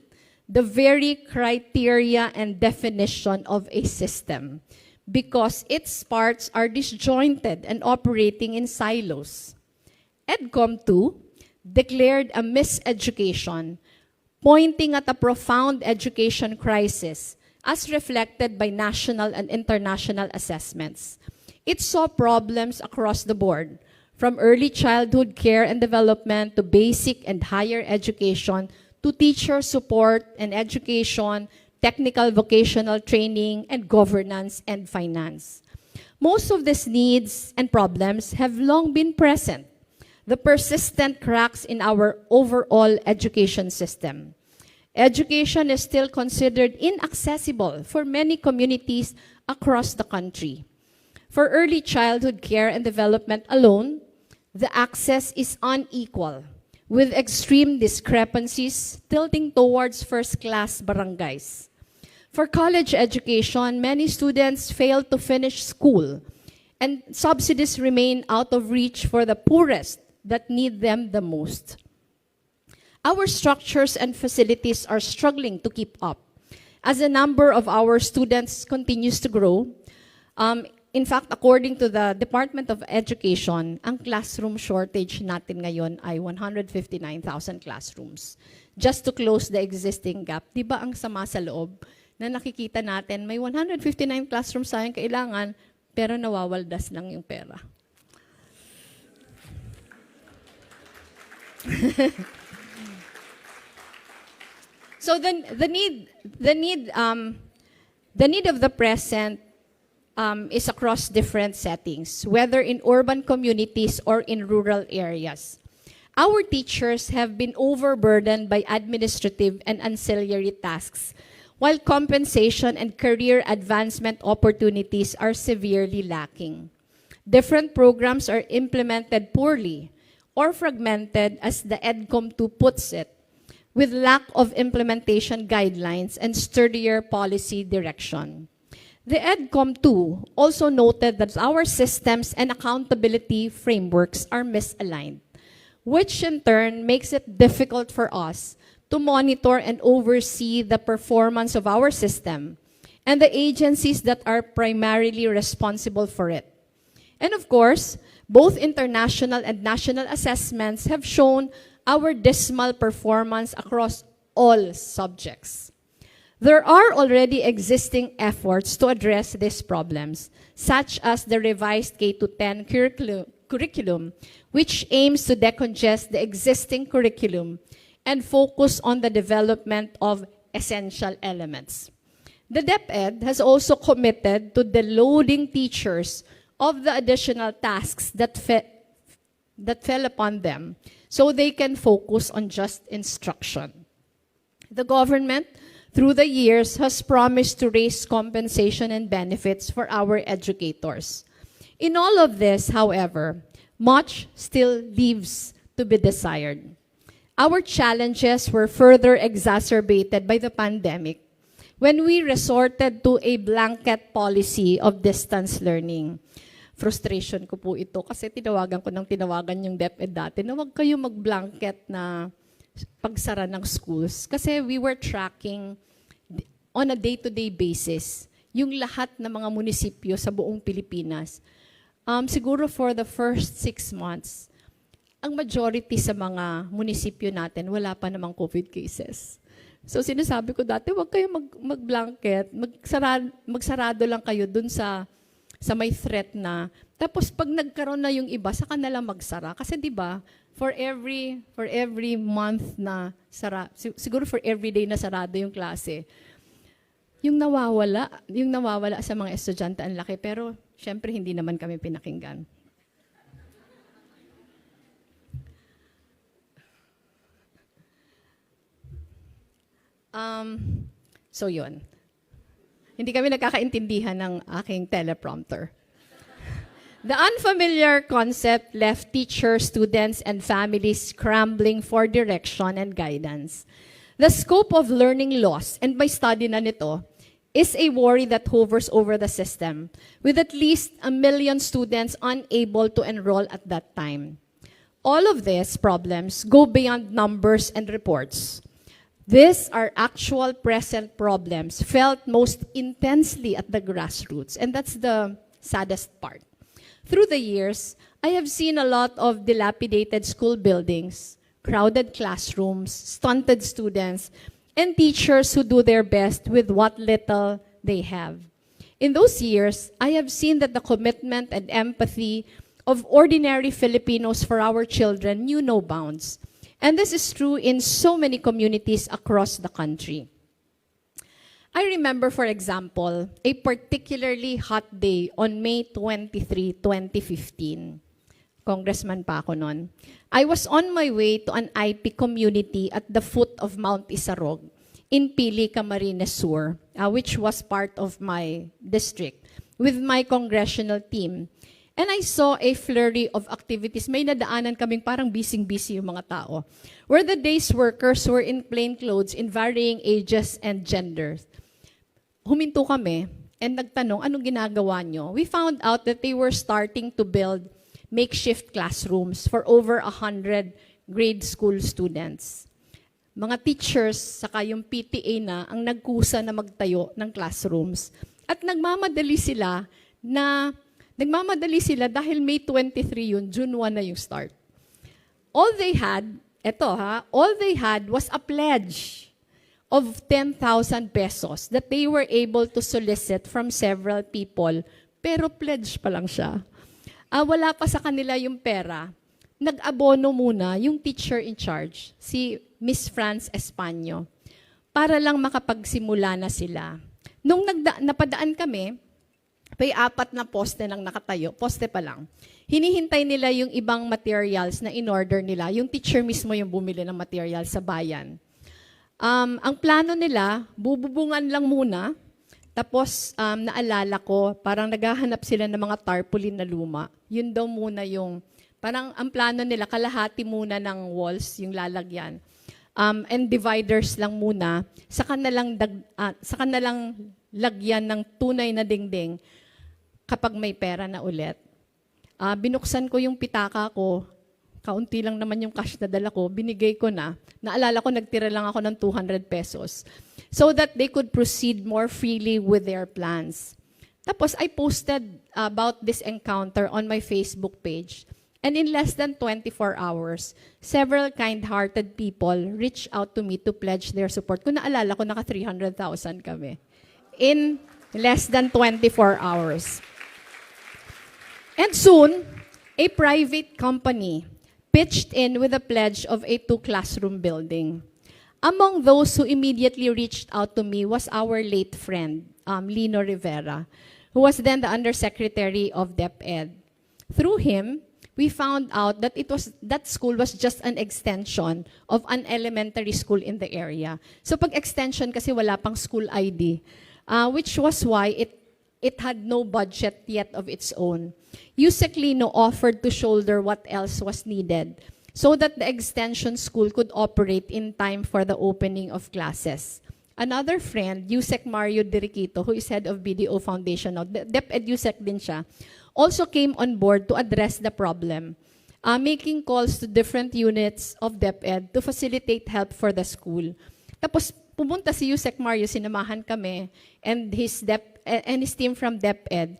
Speaker 3: the very criteria and definition of a system because its parts are disjointed and operating in silos. EDCOM 2 declared a miseducation, pointing at a profound education crisis as reflected by national and international assessments. It saw problems across the board, from early childhood care and development to basic and higher education to teacher support and education, technical vocational training, and governance and finance. Most of these needs and problems have long been present. The persistent cracks in our overall education system. Education is still considered inaccessible for many communities across the country. For early childhood care and development alone, the access is unequal, with extreme discrepancies tilting towards first-class barangays. For college education, many students fail to finish school, and subsidies remain out of reach for the poorest that need them the most. Our structures and facilities are struggling to keep up as the number of our students continues to grow. In fact, according to the Department of Education, ang classroom shortage natin ngayon ay 159,000 classrooms. Just to close the existing gap, di ba ang sama sa loob na nakikita natin, may 159 classrooms tayong kailangan, pero nawawaldas lang yung pera. So the need of the present is across different settings, whether in urban communities or in rural areas. Our teachers have been overburdened by administrative and ancillary tasks, while compensation and career advancement opportunities are severely lacking. Different programs are implemented poorly or fragmented, as the EDCOM 2 puts it, with lack of implementation guidelines and sturdier policy direction. The EDCOM 2 also noted that our systems and accountability frameworks are misaligned, which in turn makes it difficult for us to monitor and oversee the performance of our system and the agencies that are primarily responsible for it. And of course, both international and national assessments have shown our dismal performance across all subjects. There are already existing efforts to address these problems, such as the revised K-10 curriculum, which aims to decongest the existing curriculum and focus on the development of essential elements. The DepEd has also committed to deloading teachers of the additional tasks that fell upon them so they can focus on just instruction. The government, through the years, has promised to raise compensation and benefits for our educators. In all of this, however, much still leaves to be desired. Our challenges were further exacerbated by the pandemic when we resorted to a blanket policy of distance learning. Frustration ko po ito kasi tinawagan yung DepEd dati na huwag kayo mag-blanket na pagsara ng schools. Kasi we were tracking on a day-to-day basis yung lahat ng mga munisipyo sa buong Pilipinas. Siguro for the first 6 months, ang majority sa mga munisipyo natin, wala pa namang COVID cases. So sinasabi ko dati, huwag kayo mag-blanket, magsarado lang kayo dun sa may threat na. Tapos pag nagkaroon na yung iba, saka na lang magsara. Kasi di ba, for every month na sara, siguro for every day na sarado yung klase, yung nawawala sa mga estudyante ang laki. Pero syempre hindi naman kami pinakinggan. So yun. Hindi kami nagkakaintindihan ng aking teleprompter. The unfamiliar concept left teachers, students, and families scrambling for direction and guidance. The scope of learning loss, and by study na nito, is a worry that hovers over the system, with at least 1 million students unable to enroll at that time. All of these problems go beyond numbers and reports. These are actual present problems felt most intensely at the grassroots, and that's the saddest part. Through the years, I have seen a lot of dilapidated school buildings, crowded classrooms, stunted students, and teachers who do their best with what little they have. In those years, I have seen that the commitment and empathy of ordinary Filipinos for our children knew no bounds. And this is true in so many communities across the country. I remember, for example, a particularly hot day on May 23, 2015. Congressman pa ako noon. I was on my way to an IP community at the foot of Mount Isarog in Pili, Camarines Sur, which was part of my district, with my congressional team. And I saw a flurry of activities. May nadaanan kaming parang busy-busy yung mga tao, where the day's workers were in plain clothes in varying ages and genders. Huminto kami and nagtanong, anong ginagawa nyo? We found out that they were starting to build makeshift classrooms for over 100 grade school students. Mga teachers, saka yung PTA na, ang nagkusa na magtayo ng classrooms. At nagmamadali sila dahil May 23 yun, June 1 na yung start. All they had was a pledge of 10,000 pesos that they were able to solicit from several people, pero pledge pa lang siya. Wala pa sa kanila yung pera. Nag-abono muna yung teacher in charge, si Miss France Españo, para lang makapagsimula na sila. Nung napadaan kami, may 4 na poste nang nakatayo, poste pa lang. Hinihintay nila yung ibang materials na in-order nila. Yung teacher mismo yung bumili ng materials sa bayan. Ang plano nila, bububungan lang muna. Tapos, naalala ko, parang naghahanap sila ng mga tarpaulin na luma. Yun daw muna yung, parang ang plano nila, kalahati muna ng walls, yung lalagyan. And dividers lang muna. Saka na lang lagyan ng tunay na dingding kapag may pera na ulit. Binuksan ko yung pitaka ko, kaunti lang naman yung cash na dala ko, binigay ko na. Naalala ko, nagtira lang ako ng 200 pesos so that they could proceed more freely with their plans. Tapos, I posted about this encounter on my Facebook page. And in less than 24 hours, several kind-hearted people reached out to me to pledge their support. Kung naalala ko, naka 300,000 kami. In less than 24 hours. And soon, a private company pitched in with a pledge of a 2-classroom building. Among those who immediately reached out to me was our late friend, Lino Rivera, who was then the Undersecretary of DepEd. Through him, we found out that that school was just an extension of an elementary school in the area. So pag extension kasi wala pang school ID, which was why it had no budget yet of its own. USEC Lino offered to shoulder what else was needed so that the extension school could operate in time for the opening of classes. Another friend, USEC Mario Diriquito, who is head of BDO Foundation now, DepEd USEC din siya, also came on board to address the problem, making calls to different units of DepEd to facilitate help for the school. Tapos pumunta si USEC Mario, sinamahan kami, and his team from DepEd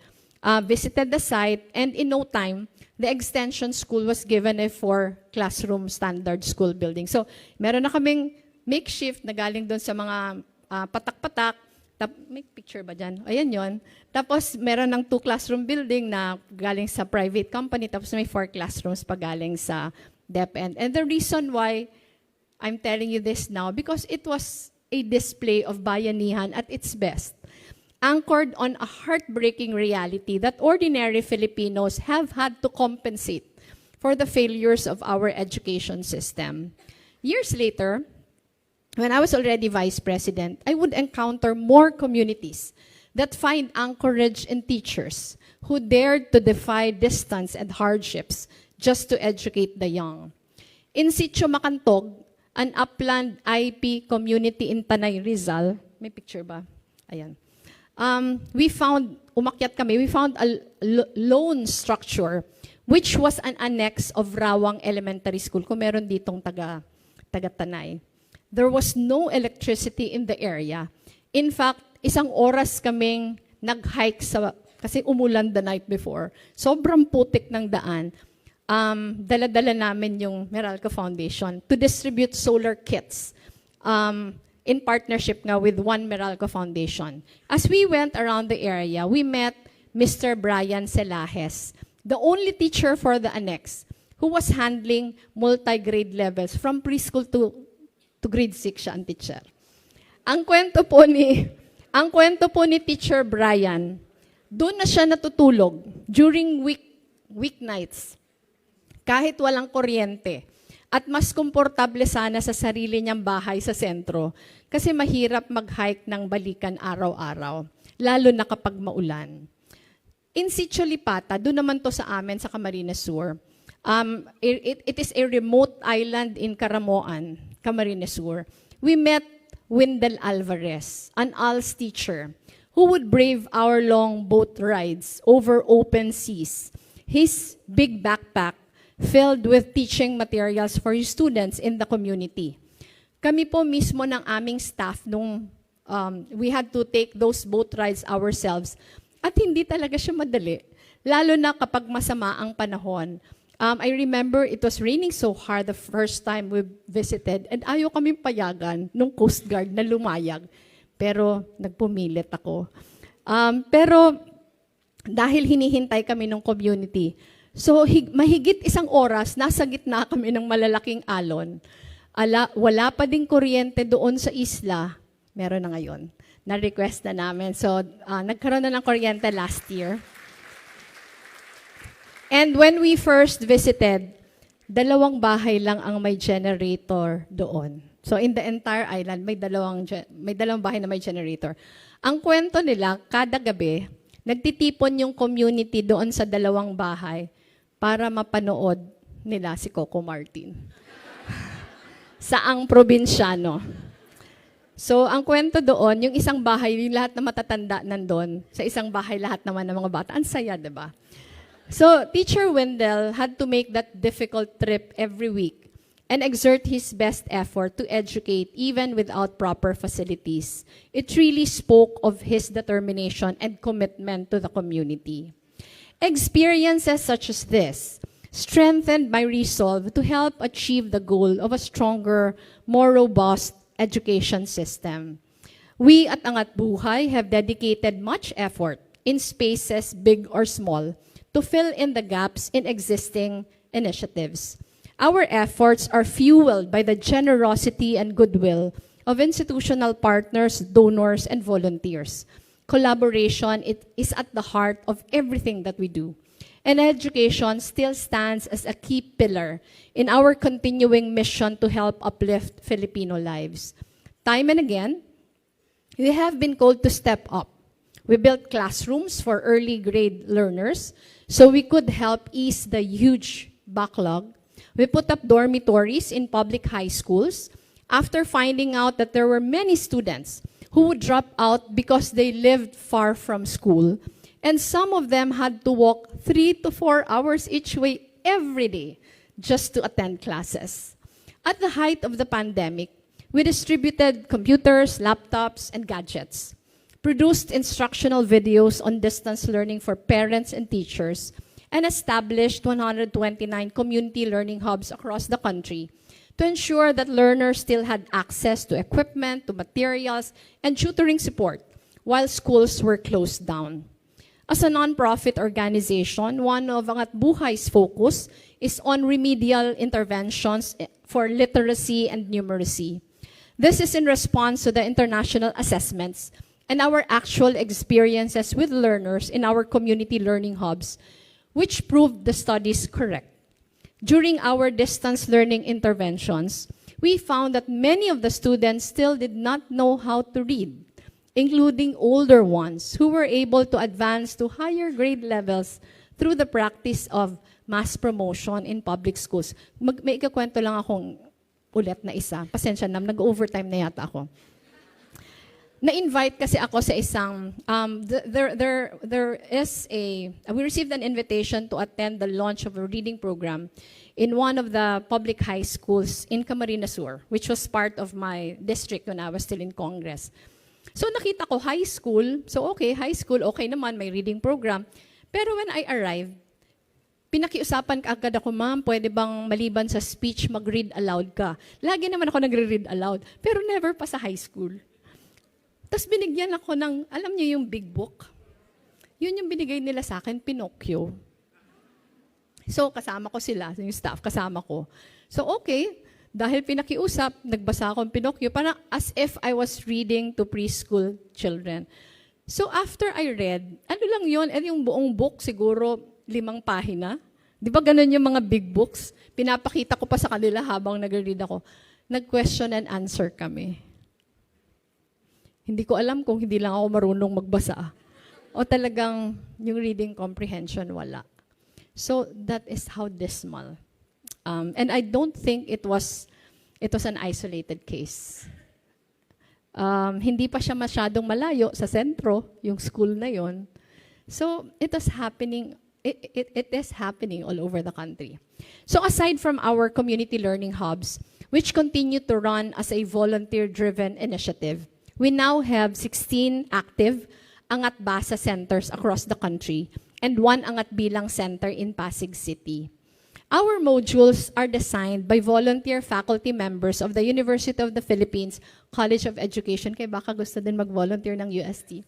Speaker 3: visited the site, and in no time, the extension school was given a 4-classroom standard school building. So meron na kaming makeshift na galing doon sa mga patak-patak. May picture ba dyan? Ayan yon. Tapos, meron ng 2-classroom building na galing sa private company, tapos may 4 classrooms pa galing sa DepEd. And the reason why I'm telling you this now, because it was a display of bayanihan at its best, anchored on a heartbreaking reality that ordinary Filipinos have had to compensate for the failures of our education system. Years later, when I was already vice president, I would encounter more communities that find anchorage in teachers who dared to defy distance and hardships just to educate the young. In Sitio Macantog, an upland IP community in Tanay, Rizal, may picture ba? Ayan. We found a lone structure which was an annex of Rawang Elementary School, kung meron ditong taga Tanay. There was no electricity in the area. In fact, isang oras kaming nag-hike kasi umulan the night before. Sobrang putik ng daan. Dala-dala namin yung Meralco Foundation to distribute solar kits in partnership nga with One Meralco Foundation. As we went around the area, we met Mr. Brian Celajes, the only teacher for the annex, who was handling multi-grade levels from preschool to grade 6 siya ang teacher. Ang kwento po ni Teacher Brian, doon na siya natutulog during weeknights, kahit walang kuryente. At mas komportable sana sa sarili niyang bahay sa sentro kasi mahirap mag-hike ng balikan araw-araw, lalo na kapag maulan. In Sitio Lipata, doon naman to sa amin sa Camarines Sur. It is a remote island in Caramoan, Camarines Sur. We met Wendell Alvarez, an ALS teacher, who would brave hour-long boat rides over open seas. His big backpack filled with teaching materials for his students in the community. Kami po mismo ng aming staff nung we had to take those boat rides ourselves. At hindi talaga siya madali, lalo na kapag masama ang panahon. I remember it was raining so hard the first time we visited, and ayaw kaming payagan nung Coast Guard na lumayag. Pero nagpumilit ako. Pero dahil hinihintay kami ng community, so mahigit 1 oras, nasa gitna kami ng malalaking alon. Wala pa ding kuryente doon sa isla. Meron na ngayon. Na-request na namin. So nagkaroon na ng kuryente last year. And when we first visited, 2 bahay lang ang may generator doon. So in the entire island, may dalawang bahay na may generator. Ang kwento nila, kada gabi, nagtitipon yung community doon sa 2 bahay para mapanood nila si Coco Martin. Saang probinsyano. So ang kwento doon, yung isang bahay, yung lahat na matatanda nandun, sa isang bahay lahat naman ng mga bata. Ang saya, di ba? So, Teacher Wendell had to make that difficult trip every week and exert his best effort to educate even without proper facilities. It really spoke of his determination and commitment to the community. Experiences such as this strengthened my resolve to help achieve the goal of a stronger, more robust education system. We at Angat Buhay have dedicated much effort in spaces big or small to fill in the gaps in existing initiatives. Our efforts are fueled by the generosity and goodwill of institutional partners, donors, and volunteers. Collaboration is at the heart of everything that we do. And education still stands as a key pillar in our continuing mission to help uplift Filipino lives. Time and again, we have been called to step up. We built classrooms for early grade learners so we could help ease the huge backlog. We put up dormitories in public high schools after finding out that there were many students who would drop out because they lived far from school, and some of them had to walk 3 to 4 hours each way every day just to attend classes. At the height of the pandemic, we distributed computers, laptops, and gadgets, produced instructional videos on distance learning for parents and teachers, and established 129 community learning hubs across the country to ensure that learners still had access to equipment, to materials, and tutoring support while schools were closed down. As a nonprofit organization, one of Angat Buhay's focus is on remedial interventions for literacy and numeracy. This is in response to the international assessments and our actual experiences with learners in our community learning hubs, which proved the studies correct. During our distance learning interventions, we found that many of the students still did not know how to read, including older ones who were able to advance to higher grade levels through the practice of mass promotion in public schools. May ikakwento lang akong ulit na isa. Pasensya na, nag-overtime na yata ako. Na-invite kasi ako sa isang, we received an invitation to attend the launch of a reading program in one of the public high schools in Camarines Sur, which was part of my district when I was still in Congress. So nakita ko high school, so okay, high school, okay naman, may reading program. Pero when I arrived, pinakiusapan ka agad ako, ma'am, pwede bang maliban sa speech, mag-read aloud ka? Lagi naman ako nagre-read aloud, pero never pa sa high school. Tapos binigyan ako ng, alam niyo yung big book? Yun yung binigay nila sa akin, Pinocchio. So, kasama ko sila, yung staff, kasama ko. So, okay, dahil pinakiusap, nagbasa ako ng Pinocchio, parang as if I was reading to preschool children. So, after I read, ano lang yun, yung buong book siguro 5 pahina. Di ba ganun yung mga big books? Pinapakita ko pa sa kanila habang nag-read ako. Nag-question and answer kami. Hindi ko alam kung hindi lang ako marunong magbasa. O talagang yung reading comprehension wala. So that is how dismal. And I don't think it was an isolated case. Hindi pa siya masyadong malayo sa sentro, yung school na yon. So it is happening all over the country. So aside from our community learning hubs, which continue to run as a volunteer-driven initiative, we now have 16 active Angat Basa centers across the country and 1 Angat Bilang Center in Pasig City. Our modules are designed by volunteer faculty members of the University of the Philippines College of Education. Kaya baka gusto din mag-volunteer ng UST.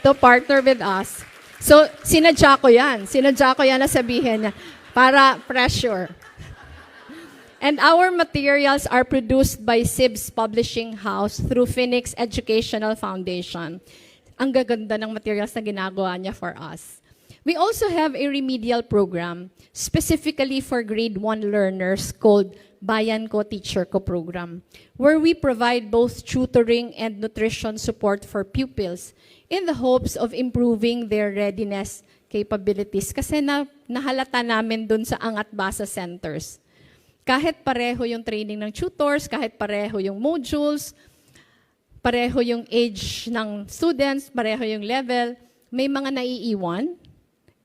Speaker 3: To partner with us. So, sinadya ko yan. Sinadya ko yan na sabihin niya para pressure. And our materials are produced by SIBS Publishing House through Phoenix Educational Foundation. Ang gaganda ng materials na ginagawa niya for us. We also have a remedial program specifically for grade 1 learners called Bayan Ko Teacher Ko program, where we provide both tutoring and nutrition support for pupils in the hopes of improving their readiness capabilities. Kasi nahalata namin dun sa Angat Basa centers. Kahit pareho yung training ng tutors, kahit pareho yung modules, pareho yung age ng students, pareho yung level, may mga naiiwan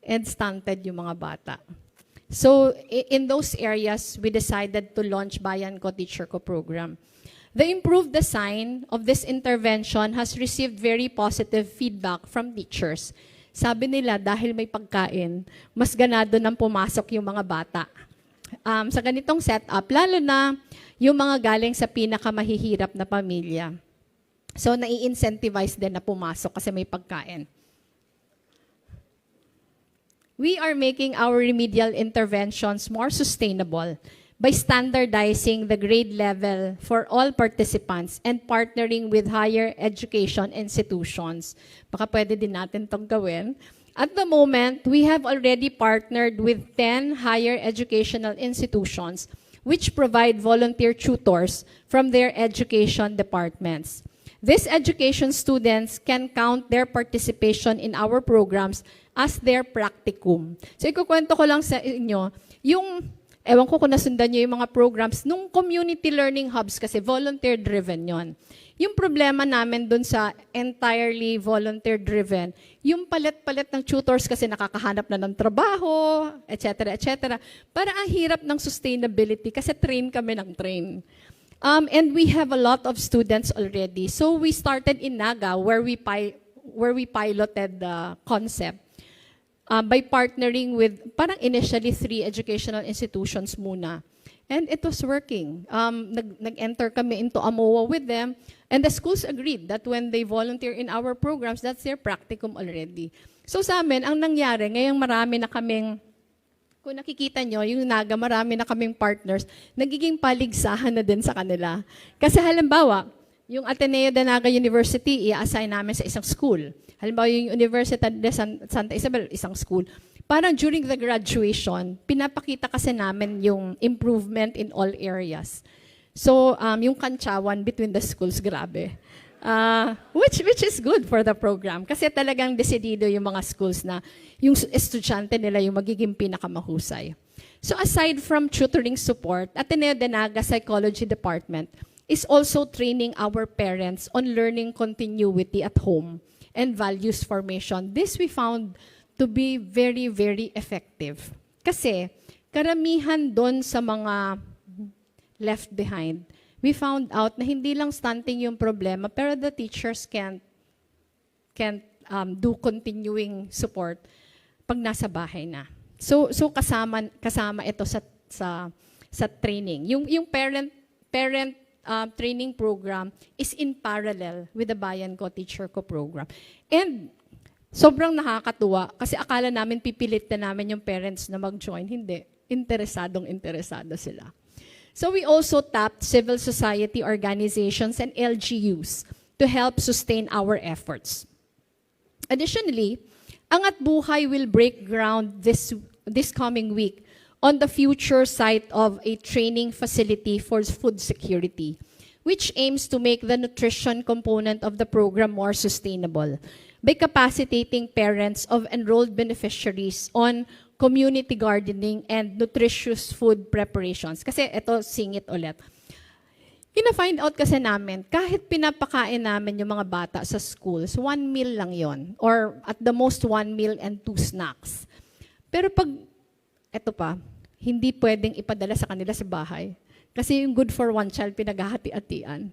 Speaker 3: and stunted yung mga bata. So in those areas, we decided to launch Bayan Ko Teacher Ko program. The improved design of this intervention has received very positive feedback from teachers. Sabi nila, dahil may pagkain, mas ganado nang pumasok yung mga bata. Sa ganitong setup, lalo na yung mga galing sa pinakamahihirap na pamilya. So, nai-incentivize din na pumasok kasi may pagkain. we are making our remedial interventions more sustainable by standardizing the grade level for all participants and partnering with higher education institutions. Baka pwede din natin itong gawin. At the moment, we have already partnered with 10 higher educational institutions which provide volunteer tutors from their education departments. These education students can count their participation in our programs as their practicum. So ikukwento ko lang sa inyo, ewan ko kung nasundan nyo yung mga programs, nung community learning hubs kasi volunteer-driven yon. Yung problema namin dun sa entirely volunteer-driven, yung palit-palit ng tutors kasi nakakahanap na ng trabaho, etc., etc. Para ang hirap ng sustainability kasi train kami ng train. And we have a lot of students already. So we started in Naga where we piloted the concept by partnering with parang initially 3 educational institutions muna. And it was working. Nag-enter kami into AMOA with them, and the schools agreed that when they volunteer in our programs, that's their practicum already. So sa amin, ang nangyari, ngayong marami na kaming, kung nakikita nyo, yung Naga, marami na kaming partners, nagiging paligsahan na din sa kanila. Kasi halimbawa, yung Ateneo de Naga University, i-assign namin sa isang school. Halimbawa, yung Universidad de Santa Isabel, isang school. Parang during the graduation, pinapakita kasi namin yung improvement in all areas. So, yung kantsawan between the schools, grabe. Which is good for the program. Kasi talagang desidido yung mga schools na yung estudyante nila yung magiging pinakamahusay. So, aside from tutoring support, Ateneo de Naga Psychology Department is also training our parents on learning continuity at home and values formation. This we found to be very, very effective. Kasi, karamihan doon sa mga left behind, we found out na hindi lang stunting yung problema, pero the teachers can't do continuing support pag nasa bahay na. So kasama ito sa training. Yung parent training program is in parallel with the Bayan Ko Teacher Ko program. And sobrang nakakatuwa kasi akala namin pipilit na namin yung parents na mag-join. Hindi. Interesado sila. So we also tapped civil society organizations and LGUs to help sustain our efforts. Additionally, Angat Buhay will break ground this coming week on the future site of a training facility for food security, which aims to make the nutrition component of the program more sustainable by capacitating parents of enrolled beneficiaries on community gardening and nutritious food preparations. Kasi ito, singit ulit. Ina-find out kasi namin, kahit pinapakain namin yung mga bata sa schools, 1 meal lang yon, or at the most 1 meal and 2 snacks. Pero pag, eto pa, hindi pwedeng ipadala sa kanila sa bahay. Kasi yung good for one child, pinaghahati-hatian.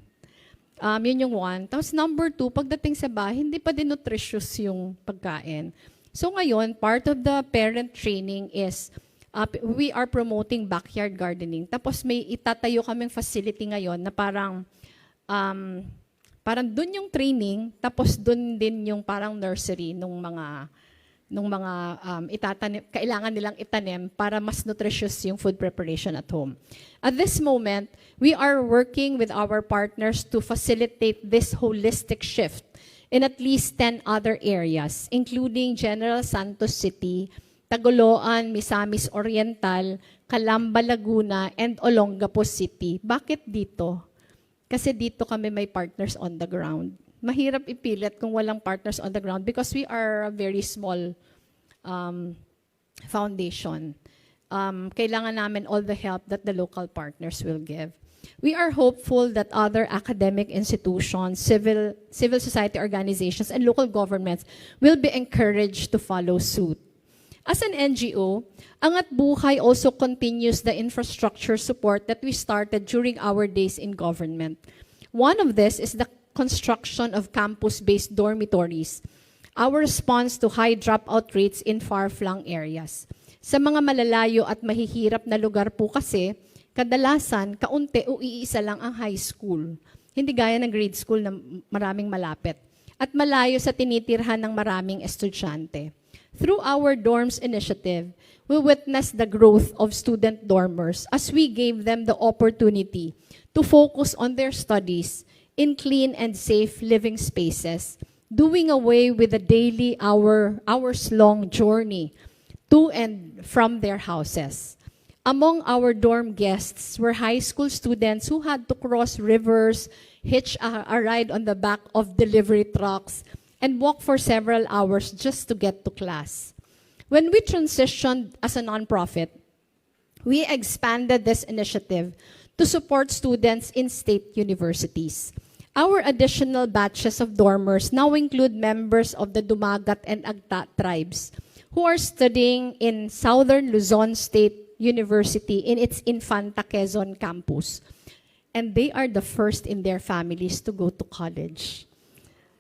Speaker 3: Yun yung 1. Tapos number 2, pagdating sa bahay, hindi pa din nutritious yung pagkain. So ngayon, part of the parent training is we are promoting backyard gardening. Tapos may itatayo kaming facility ngayon na parang dun yung training, tapos dun din yung parang nursery nung mga itatanim, kailangan nilang itanim para mas nutritious yung food preparation at home. At this moment, we are working with our partners to facilitate this holistic shift in at least 10 other areas, including General Santos City, Tagoloan, Misamis Oriental, Calamba, Laguna, and Olongapo City. Bakit dito? Kasi dito kami may partners on the ground. Mahirap ipilit kung walang partners on the ground because we are a very small foundation. Kailangan namin all the help that the local partners will give. We are hopeful that other academic institutions, civil society organizations, and local governments will be encouraged to follow suit. As an NGO, Angat Buhay also continues the infrastructure support that we started during our days in government. One of this is the construction of campus-based dormitories, our response to high dropout rates in far-flung areas. Sa mga malalayo at mahihirap na lugar po kasi, kadalasan, kaunti o iisa lang ang high school. Hindi gaya ng grade school na maraming malapit. At malayo sa tinitirhan ng maraming estudyante. Through our dorms initiative, we witnessed the growth of student dormers as we gave them the opportunity to focus on their studies in clean and safe living spaces, doing away with the daily hours-long journey to and from their houses. Among our dorm guests were high school students who had to cross rivers, hitch a ride on the back of delivery trucks, and walk for several hours just to get to class. When we transitioned as a nonprofit, we expanded this initiative to support students in state universities. Our additional batches of dormers now include members of the Dumagat and Agta tribes who are studying in Southern Luzon State University in its Infanta Quezon campus. And they are the first in their families to go to college.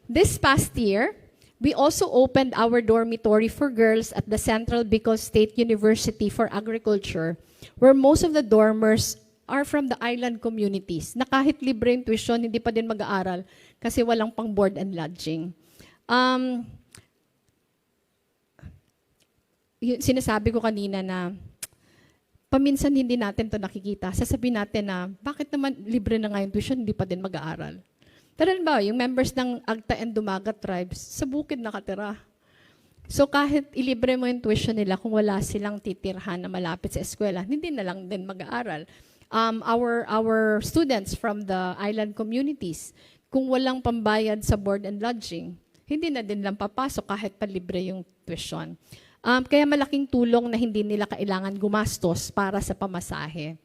Speaker 3: This past year, we also opened our dormitory for girls at the Central Bicol State University for Agriculture, where most of the dormers are from the island communities, na kahit libre yung tuition, hindi pa din mag-aaral kasi walang pang board and lodging. Sinasabi ko kanina na paminsan hindi natin to nakikita. Sasabihin natin na, bakit naman libre na nga yung tuition, hindi pa din mag-aaral? Pero ba, yung members ng Agta and Dumagat tribes, sa bukid nakatira. So kahit ilibre mo yung tuition nila, kung wala silang titirhan na malapit sa eskwela, hindi na lang din mag-aaral. Our students from the island communities, kung walang pambayad sa board and lodging, hindi na din lang papasok kahit palibre yung tuition. Kaya malaking tulong na hindi nila kailangan gumastos para sa pamasahe.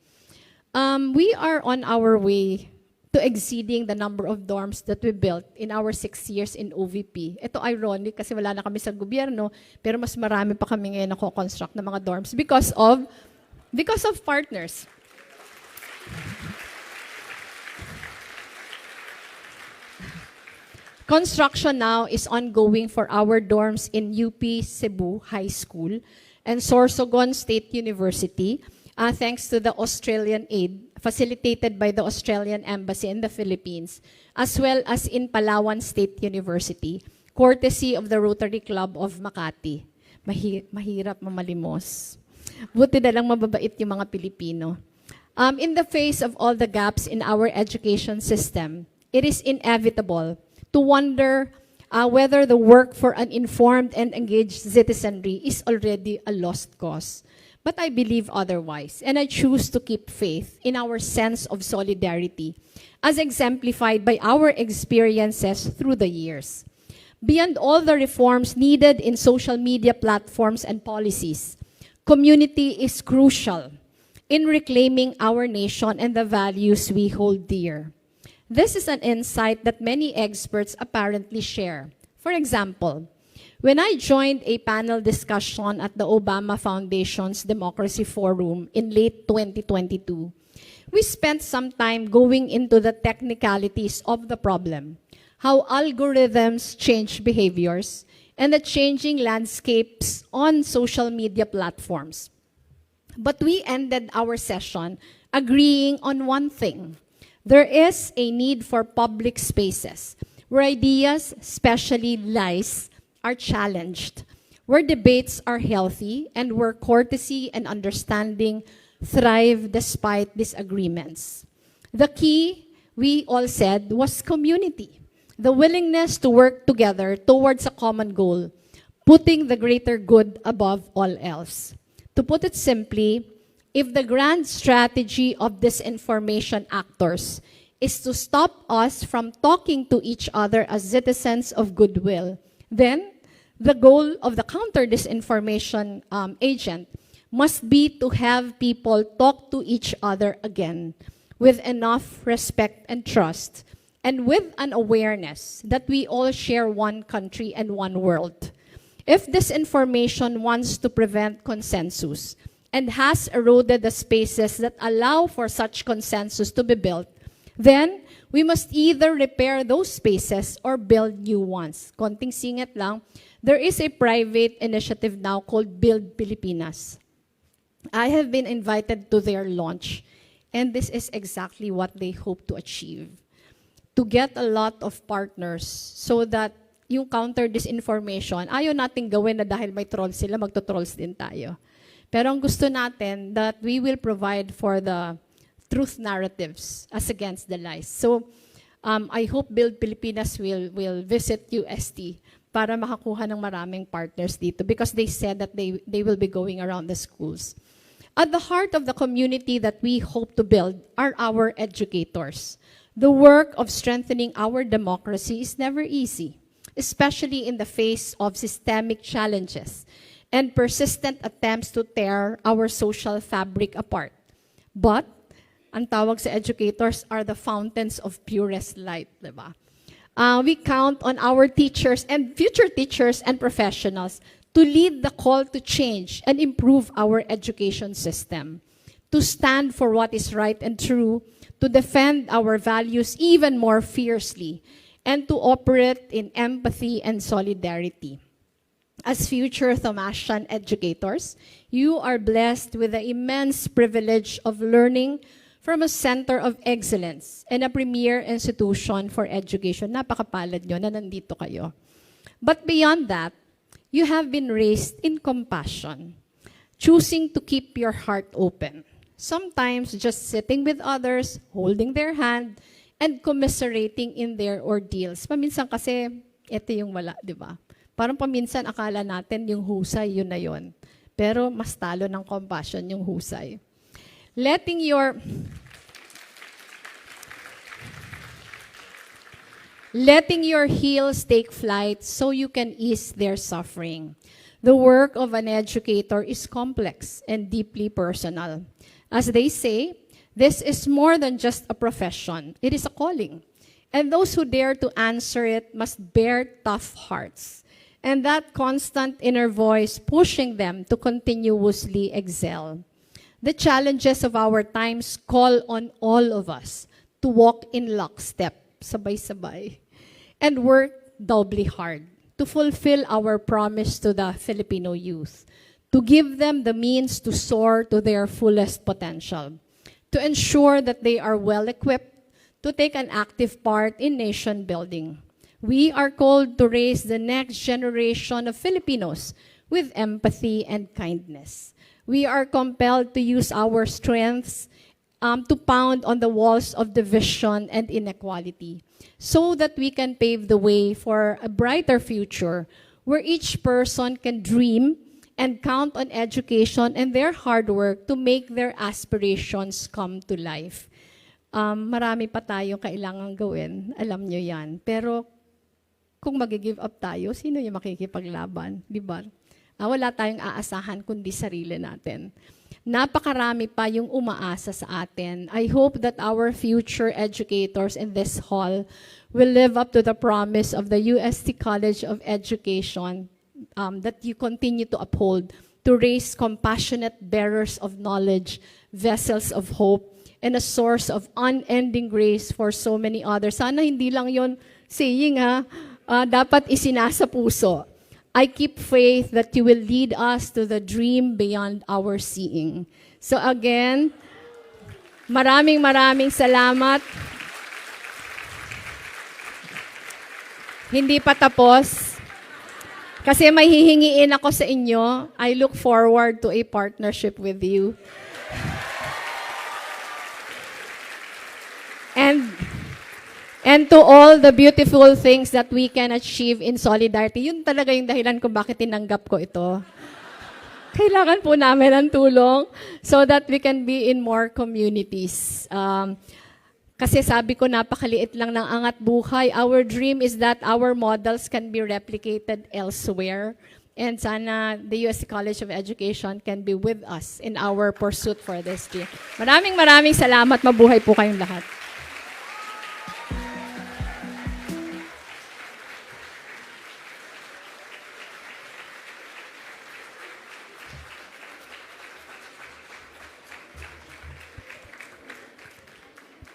Speaker 3: We are on our way to exceeding the number of dorms that we built in our 6 years in OVP. Ito ironic kasi wala na kami sa gobyerno, pero mas marami pa kami ngayon na construct ng mga dorms because of partners. Construction now is ongoing for our dorms in UP Cebu High School and Sorsogon State University, thanks to the Australian aid facilitated by the Australian Embassy in the Philippines, as well as in Palawan State University, courtesy of the Rotary Club of Makati. Mahirap mamalimos. Buti na lang mababait yung mga Pilipino. In the face of all the gaps in our education system, it is inevitable to wonder whether the work for an informed and engaged citizenry is already a lost cause. But I believe otherwise, and I choose to keep faith in our sense of solidarity, as exemplified by our experiences through the years. Beyond all the reforms needed in social media platforms and policies, community is crucial in reclaiming our nation and the values we hold dear. This is an insight that many experts apparently share. For example, when I joined a panel discussion at the Obama Foundation's Democracy Forum in late 2022, we spent some time going into the technicalities of the problem, how algorithms change behaviors, and the changing landscapes on social media platforms. But we ended our session agreeing on one thing. There is a need for public spaces where ideas, especially lies, are challenged, where debates are healthy, and where courtesy and understanding thrive despite disagreements. The key, we all said, was community, the willingness to work together towards a common goal, putting the greater good above all else. To put it simply, if the grand strategy of disinformation actors is to stop us from talking to each other as citizens of goodwill, then the goal of the counter-disinformation agent must be to have people talk to each other again with enough respect and trust, and with an awareness that we all share one country and one world. If disinformation wants to prevent consensus and has eroded the spaces that allow for such consensus to be built, then we must either repair those spaces or build new ones. Konting singit lang, there is a private initiative now called Build Pilipinas. I have been invited to their launch, and this is exactly what they hope to achieve. To get a lot of partners so that yung counter disinformation, ayaw nating gawin na dahil may trolls sila, magto-trolls din tayo. Pero ang gusto natin, that we will provide for the truth narratives as against the lies. So, I hope Build Pilipinas will visit UST para makakuha ng maraming partners dito because they said that they will be going around the schools. At the heart of the community that we hope to build are our educators. The work of strengthening our democracy is never easy, especially in the face of systemic challenges and persistent attempts to tear our social fabric apart. But, ang tawag sa educators are the fountains of purest light, diba? We count on our teachers and future teachers and professionals to lead the call to change and improve our education system, to stand for what is right and true, to defend our values even more fiercely, and to operate in empathy and solidarity. As future Thomasian educators, you are blessed with the immense privilege of learning from a center of excellence and a premier institution for education. Napakapalad nyo na nandito kayo. But beyond that, you have been raised in compassion, choosing to keep your heart open. Sometimes just sitting with others, holding their hand, and commiserating in their ordeals. Paminsan kasi, ito yung wala, di ba? Parang paminsan akala natin yung husay, yun na yun. Pero mas talo ng compassion yung husay. Letting your heels take flight so you can ease their suffering. The work of an educator is complex and deeply personal. As they say, this is more than just a profession. It is a calling. And those who dare to answer it must bear tough hearts. And that constant inner voice pushing them to continuously excel. The challenges of our times call on all of us to walk in lockstep, sabay-sabay, and work doubly hard to fulfill our promise to the Filipino youth, to give them the means to soar to their fullest potential, to ensure that they are well-equipped to take an active part in nation building. We are called to raise the next generation of Filipinos with empathy and kindness. We are compelled to use our strengths to pound on the walls of division and inequality so that we can pave the way for a brighter future where each person can dream and count on education and their hard work to make their aspirations come to life. Marami pa tayong kailangang gawin, alam nyo yan. Pero kung mag-give up tayo, sino yung makikipaglaban? Di ba? Wala tayong aasahan kundi sarili natin. Napakarami pa yung umaasa sa atin. I hope that our future educators in this hall will live up to the promise of the UST College of Education that you continue to uphold, to raise compassionate bearers of knowledge, vessels of hope, and a source of unending grace for so many others. Sana hindi lang yon saying dapat isinasa puso. I keep faith that you will lead us to the dream beyond our seeing. So again, maraming salamat. Hindi pa tapos. Kasi may hihingiin ako sa inyo. I look forward to a partnership with you. And to all the beautiful things that we can achieve in solidarity, yun talaga yung dahilan kung bakit tinanggap ko ito. Kailangan po namin ng tulong so that we can be in more communities. Kasi sabi ko, napakaliit lang ng Angat Buhay. Our dream is that our models can be replicated elsewhere. And sana the UST College of Education can be with us in our pursuit for this dream. Maraming salamat. Mabuhay po kayong lahat.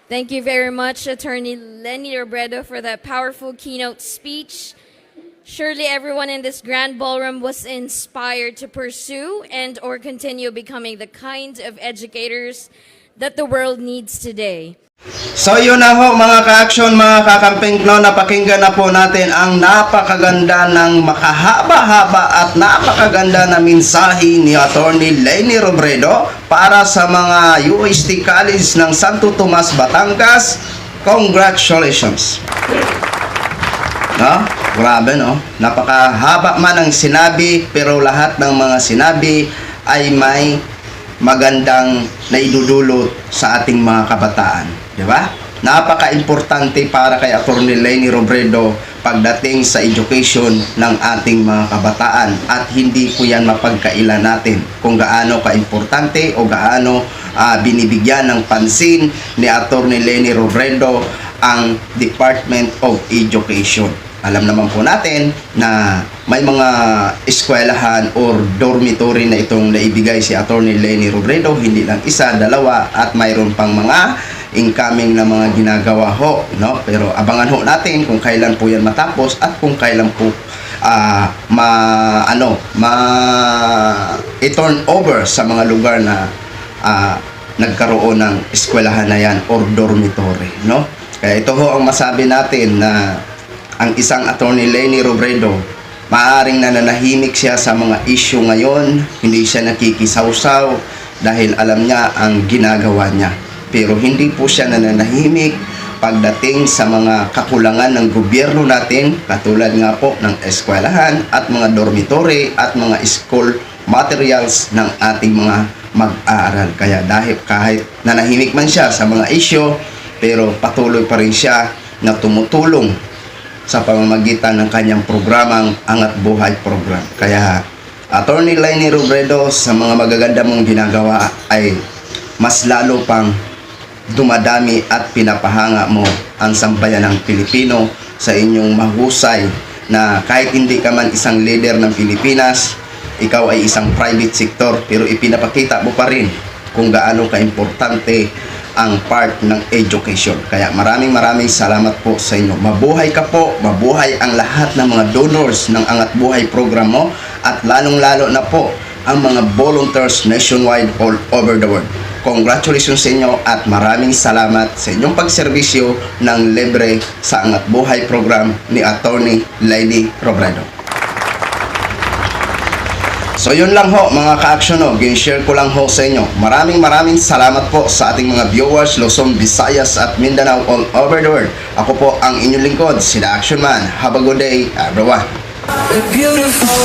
Speaker 2: Thank you very much, Attorney Lenny Robredo, for that powerful keynote speech. Surely everyone in this grand ballroom was inspired to pursue and or continue becoming the kind of educators that the world needs today.
Speaker 1: So yun na ho mga ka-action, mga kakamping no, napakinggan na po natin ang napakaganda ng makahaba-haba at napakaganda na mensahe ni Attorney Leni Robredo para sa mga UST College ng Santo Tomas, Batangas. Congratulations! No? Grabe no? Napakahaba man ang sinabi, pero lahat ng mga sinabi ay may magandang naidudulot sa ating mga kabataan. Di ba? Napaka-importante para kay Attorney Leni Robredo pagdating sa education ng ating mga kabataan, at hindi po yan mapagkailan natin kung gaano ka-importante o gaano binibigyan ng pansin ni Attorney Leni Robredo ang Department of Education. Alam naman po natin na may mga eskwelahan or dormitory na itong naibigay si Attorney Leni Robredo, hindi lang isa, dalawa, at mayroon pang mga incoming na mga ginagawa ho, no? Pero abangan ho natin kung kailan po yan matapos at kung kailan po i-turn over sa mga lugar na nagkaroon ng eskwelahan na yan or dormitory, no? Kaya ito ho ang masabi natin, na ang isang Attorney Leni Robredo, maaring nananahimik siya sa mga issue ngayon, hindi siya nakikisawsaw dahil alam niya ang ginagawa niya. Pero hindi po siya nananahimik pagdating sa mga kakulangan ng gobyerno natin, katulad nga po ng eskwelahan at mga dormitory at mga school materials ng ating mga mag-aaral. Kaya dahil kahit nanahimik man siya sa mga issue, pero patuloy pa rin siya na tumutulong sa pamamagitan ng kanyang programang Angat Buhay Program. Kaya Attorney Leni Robredo, sa mga magaganda mong ginagawa ay mas lalo pang dumadami at pinapahanga mo ang sambayan ng Pilipino sa inyong mahusay na kahit hindi ka man isang leader ng Pilipinas, ikaw ay isang private sector, pero ipinapakita mo pa rin kung gaano ka-importante ang part ng education. Kaya maraming salamat po sa inyo. Mabuhay ka po, mabuhay ang lahat ng mga donors ng Angat Buhay program mo, at lalong-lalo na po ang mga volunteers nationwide all over the world. Congratulations sa inyo at maraming salamat sa inyong pagserbisyo ng libre sa Angat Buhay program ni Attorney Leni Robredo. So yun lang ho mga ka-action, gin-share ko lang ho sa inyo. Maraming salamat po sa ating mga viewers Luzon, Visayas at Mindanao all over the world. Ako po ang inyong lingkod, si The Action Man. Have a good day everyone.
Speaker 4: Beautiful.